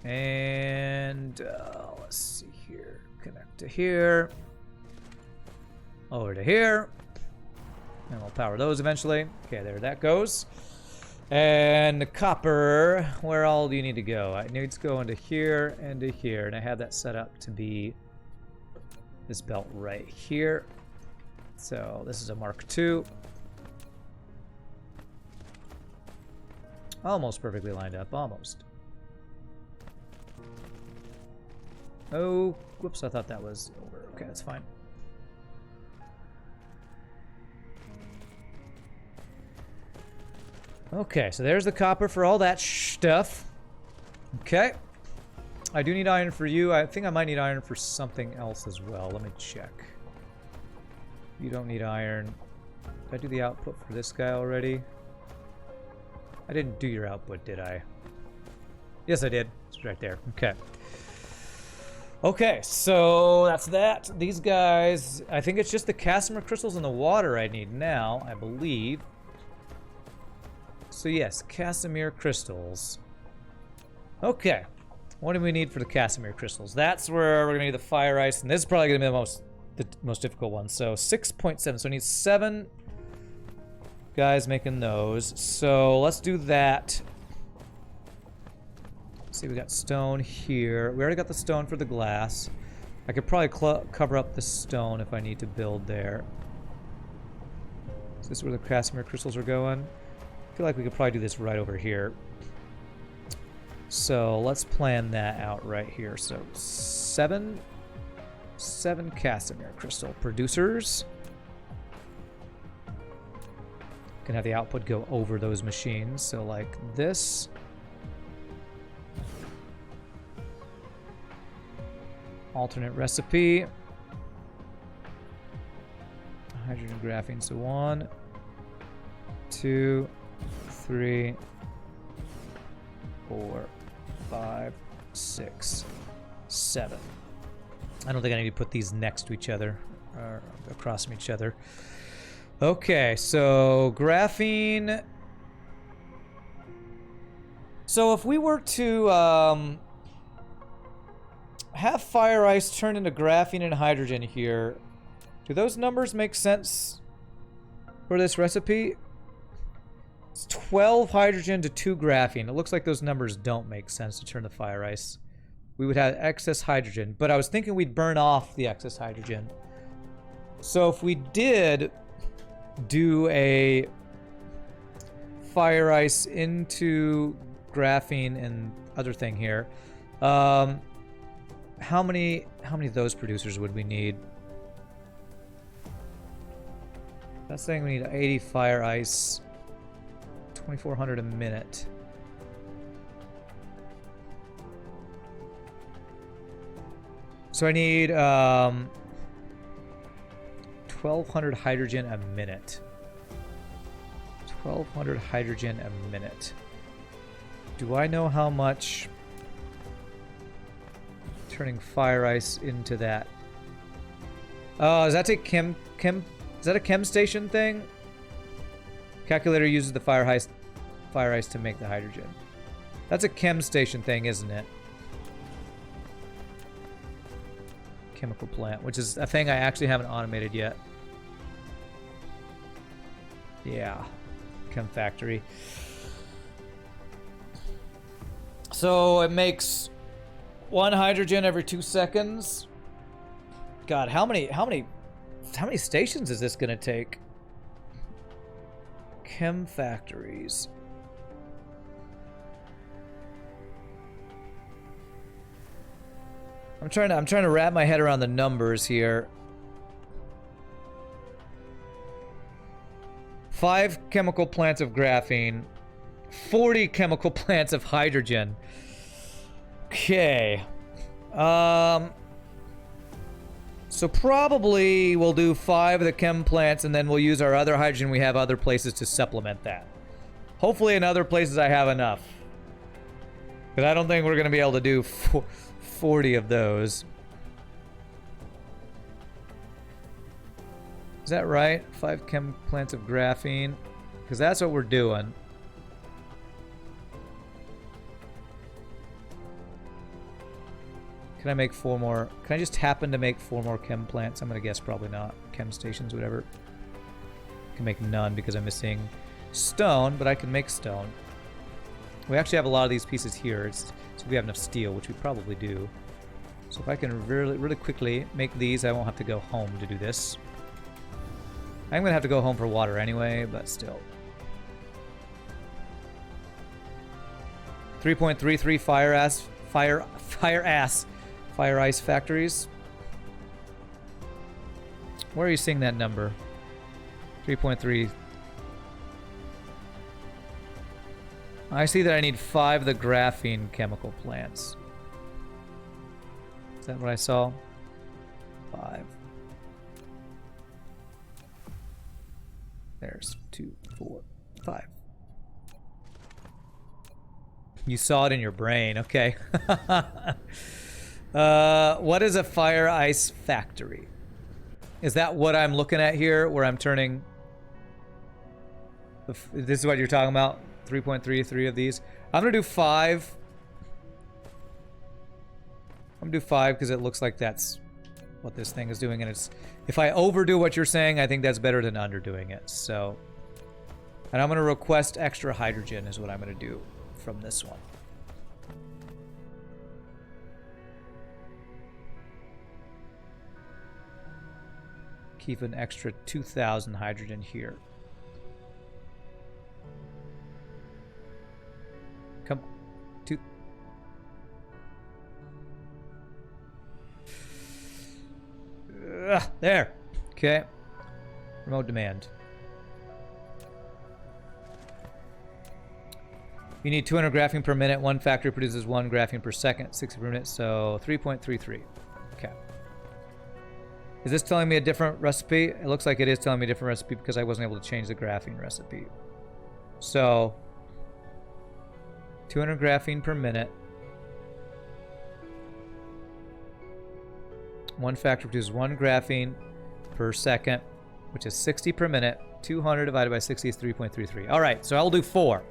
A: And let's see here. Connect to here. Over to here. And we'll power those eventually. Okay, there that goes. And the copper, where all do you need to go? It needs to go into here and to here. And I have that set up to be this belt right here. So this is a Mark II. Almost perfectly lined up, almost. Oh, whoops, I thought that was over. Okay, that's fine. Okay, so there's the copper for all that stuff. Okay. I do need iron for you. I think I might need iron for something else as well. Let me check. You don't need iron. Did I do the output for this guy already? I didn't do your output, did I? Yes, I did. It's right there. Okay. Okay, so that's that. These guys, I think it's just the Casimir crystals in the water I need now, I believe. So yes, Casimir crystals. Okay, what do we need for the Casimir crystals? That's where we're gonna need the fire ice, and this is probably gonna be the most difficult one. So 6.7. So I need 7 guys making those. So let's do that. See, we got stone here. We already got the stone for the glass. I could probably cover up the stone if I need to build there. Is this where the Casimir crystals are going? I feel like we could probably do this right over here. So let's plan that out right here. So 7 Casimir crystal producers. Can have the output go over those machines. So like this. Alternate recipe. Hydrogen graphene. So 1, 2, 3, 4, 5, 6, 7. I don't think I need to put these next to each other or across from each other. Okay, so graphene So if we were to have fire ice turn into graphene and hydrogen here, do those numbers make sense for this recipe? It's 12 hydrogen to 2 graphene. It looks like those numbers don't make sense to turn the fire ice. We would have excess hydrogen, but I was thinking we'd burn off the excess hydrogen. So if we did do a fire ice into graphene and other thing here, how many of those producers would we need? That's saying we need 80 fire ice, 2,400 a minute. So I need 1,200 hydrogen a minute. 1,200 hydrogen a minute. Do I know how much turning fire ice into that? Oh, is that a chem? Is that a chem station thing? Calculator uses the fire ice to make the hydrogen. That's a chem station thing, isn't it? Chemical plant, which is a thing I actually haven't automated yet. Yeah, chem factory. So it makes 1 hydrogen every 2 seconds. God, how many stations is this gonna take? Chem factories. I'm trying to wrap my head around the numbers here. 5 chemical plants of graphene, 40 chemical plants of hydrogen. Okay. So probably we'll do 5 of the chem plants and then we'll use our other hydrogen we have other places to supplement that. Hopefully in other places I have enough. Because I don't think we're going to be able to do 40 of those. Is that right? 5 chem plants of graphene? Because that's what we're doing. Can I make 4 more? Can I just happen to make 4 more chem plants? I'm going to guess probably not. Chem stations, whatever. I can make none because I'm missing stone, but I can make stone. We actually have a lot of these pieces here. So we have enough steel, which we probably do. So if I can really quickly make these, I won't have to go home to do this. I'm going to have to go home for water anyway, but still. 3.33 fire ice factories. Where are you seeing that number? 3.3. I see that I need 5 of the graphene chemical plants. Is that what I saw? 5. There's 2, 4, 5. You saw it in your brain, okay. What is a fire ice factory? Is that what I'm looking at here, where I'm turning... This is what you're talking about? 3.33 of these. I'm gonna do 5. I'm gonna do 5 because it looks like that's what this thing is doing, and it's... If I overdo what you're saying, I think that's better than underdoing it, so... And I'm gonna request extra hydrogen is what I'm gonna do from this one. Keep an extra 2,000 hydrogen here. Come, 2. There. Okay. Remote demand. You need 200 graphene per minute. One factory produces 1 graphene per second, 60 per minute, so 3.33. Okay. Is this telling me a different recipe? It looks like it is telling me a different recipe because I wasn't able to change the graphene recipe. So, 200 graphene per minute. One factory produces 1 graphene per second, which is 60 per minute. 200 divided by 60 is 3.33. All right, so I'll do 4.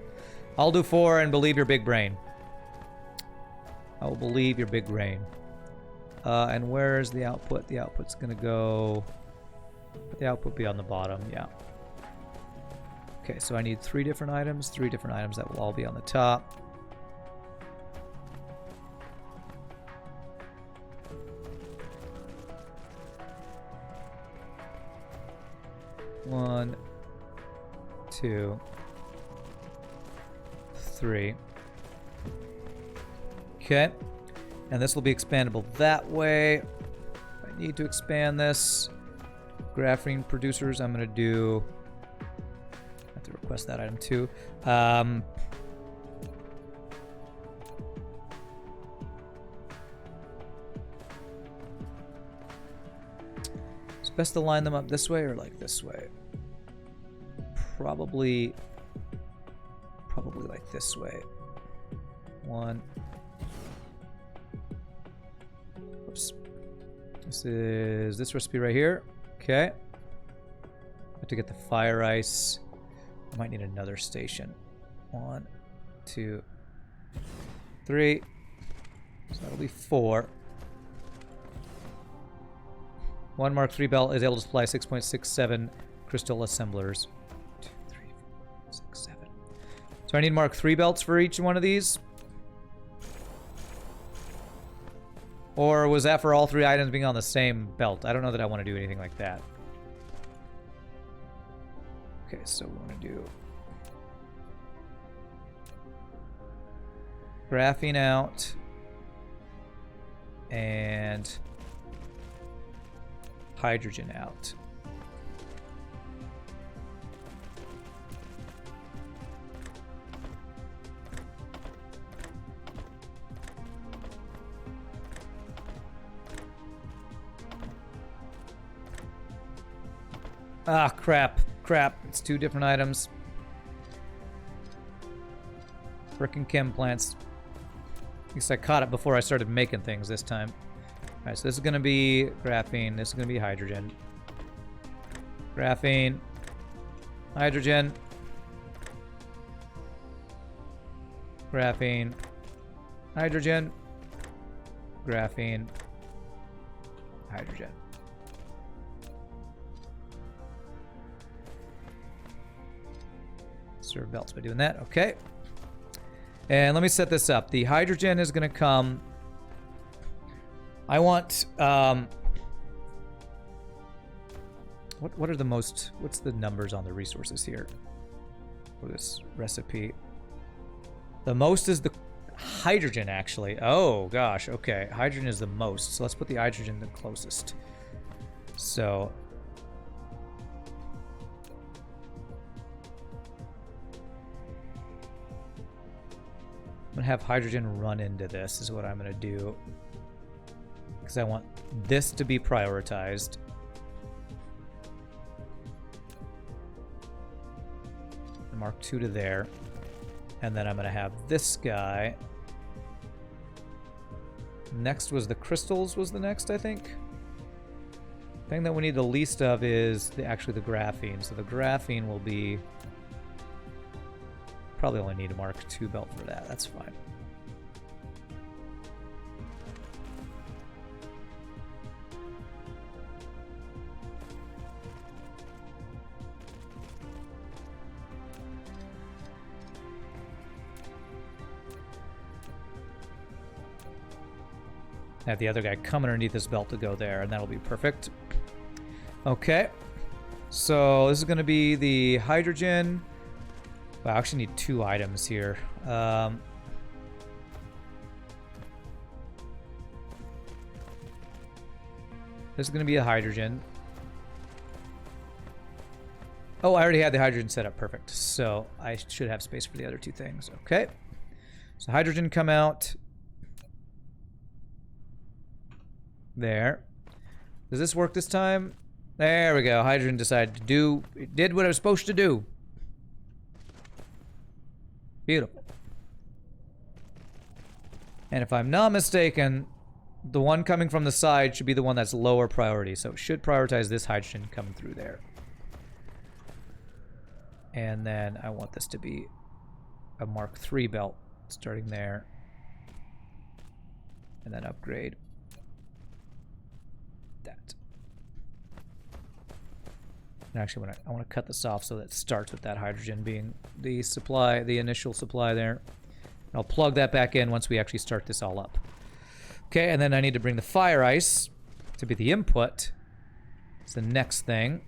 A: I'll do 4 and believe your big brain. I will believe your big brain. And where's the output? The output's gonna go... The output be on the bottom, yeah. Okay, so I need 3 different items. 3 different items that will all be on the top. One, 2, 3. Okay. And this will be expandable that way. I need to expand this. Graphene producers, I'm going to do... I have to request that item too. It's best to line them up this way or like this way? Probably like this way. 1. Oops. This is this recipe right here. Okay. Have to get the fire ice. I might need another station. 1, 2, 3. So that'll be 4. 1 Mark III belt is able to supply 6.67 crystal assemblers. 2, 3, 4, 6, 7. So I need Mark III belts for each one of these. Or was that for all 3 items being on the same belt? I don't know that I want to do anything like that. Okay, so we want to do graphene out and hydrogen out. Ah, crap. Crap. It's 2 different items. Frickin' chem plants. At least I caught it before I started making things this time. Alright, so this is going to be graphene. This is going to be hydrogen. Graphene. Hydrogen. Graphene. Hydrogen. Graphene. Hydrogen. Serve belts by doing that. Okay. And let me set this up. The hydrogen is going to come... I want... What are the most... What's the numbers on the resources here for this recipe? The most is the hydrogen, actually. Oh, gosh. Okay. Hydrogen is the most. So let's put the hydrogen the closest. So... I'm going to have hydrogen run into this is what I'm going to do. Because I want this to be prioritized. Mark II to there. And then I'm going to have this guy. Next was the crystals was the next, I think. The thing that we need the least of is actually the graphene. So the graphene will be... Probably only need a Mark II belt for that. That's fine. Have the other guy come underneath this belt to go there, and that'll be perfect. Okay. So this is going to be the hydrogen. Well, I actually need 2 items here. This is going to be a hydrogen. Oh, I already had the hydrogen set up. Perfect. So I should have space for the other 2 things. Okay. So hydrogen come out. There. Does this work this time? There we go. Hydrogen decided to do... It did what it was supposed to do. Beautiful. And if I'm not mistaken, the one coming from the side should be the one that's lower priority. So it should prioritize this hydrogen coming through there. And then I want this to be a Mark III belt starting there. And then upgrade that. And actually, I want to cut this off so that it starts with that hydrogen being the supply, the initial supply there. And I'll plug that back in once we actually start this all up. Okay, and then I need to bring the fire ice to be the input. It's the next thing.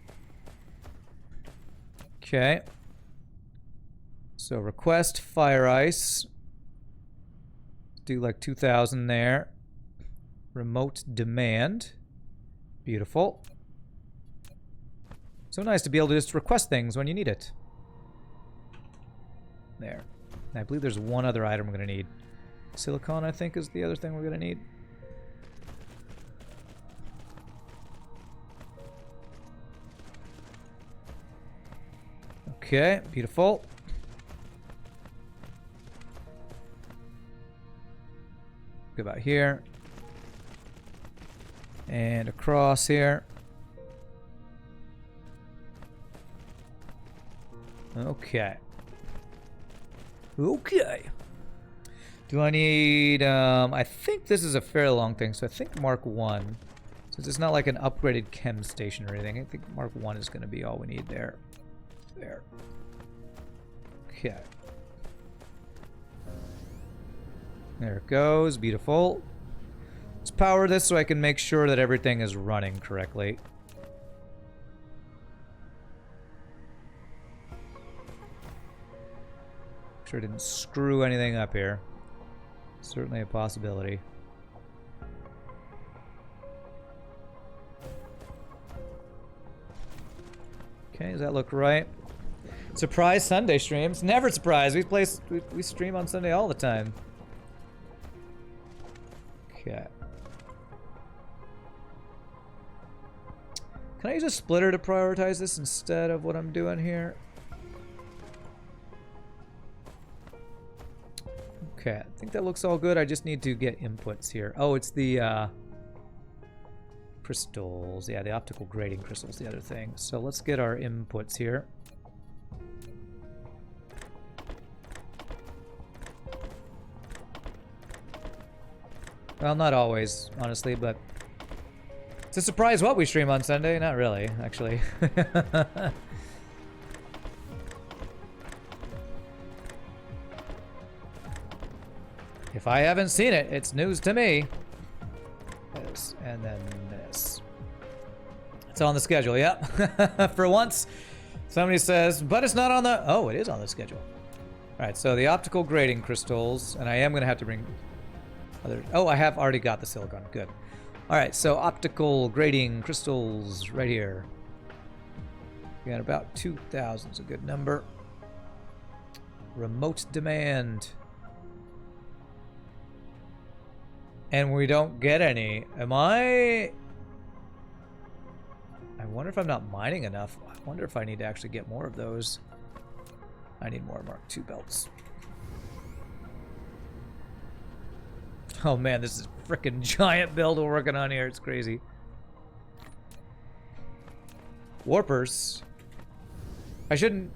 A: Okay. So request fire ice. Do like 2,000 there. Remote demand. Beautiful. So nice to be able to just request things when you need it. There. And I believe there's one other item we're going to need. Silicon, I think, is the other thing we're going to need. Okay, beautiful. Go about here. And across here. Okay. Okay. Do I need, I think this is a fairly long thing, so I think Mark 1. Since it's not like an upgraded chem station or anything, I think Mark 1 is going to be all we need there. There. Okay. There it goes. Beautiful. Let's power this so I can make sure that everything is running correctly. Make sure I didn't screw anything up here. Certainly a possibility. Okay, does that look right? Surprise Sunday streams. Never surprise. We stream on Sunday all the time. Okay. Can I use a splitter to prioritize this instead of what I'm doing here? Okay, I think that looks all good. I just need to get inputs here. Oh, it's the crystals. Yeah, the optical grading crystals, the other thing. So let's get our inputs here. Well, not always, honestly, but it's a surprise what we stream on Sunday. Not really, actually. If I haven't seen it, it's news to me. This, and then this. It's on the schedule, yep. For once, somebody says, but it's not on the... Oh, it is on the schedule. All right, so the optical grading crystals, and I am going to have to bring... Oh, I have already got the silicon. Good. All right, so optical grading crystals right here. We got about 2,000 is a good number. Remote demand. And we don't get any. Am I wonder if I'm not mining enough. I wonder if I need to actually get more of those. I need more Mark II belts. Oh man, this is a freaking giant build we're working on here. It's crazy. Warpers. I shouldn't...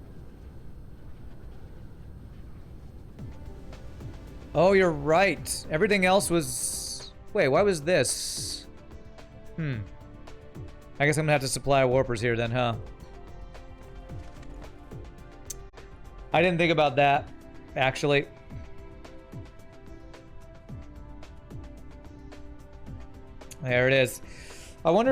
A: Oh, you're right. Everything else was... Wait, why was this? I guess I'm gonna have to supply warpers here then, huh? I didn't think about that, actually. There it is. I wonder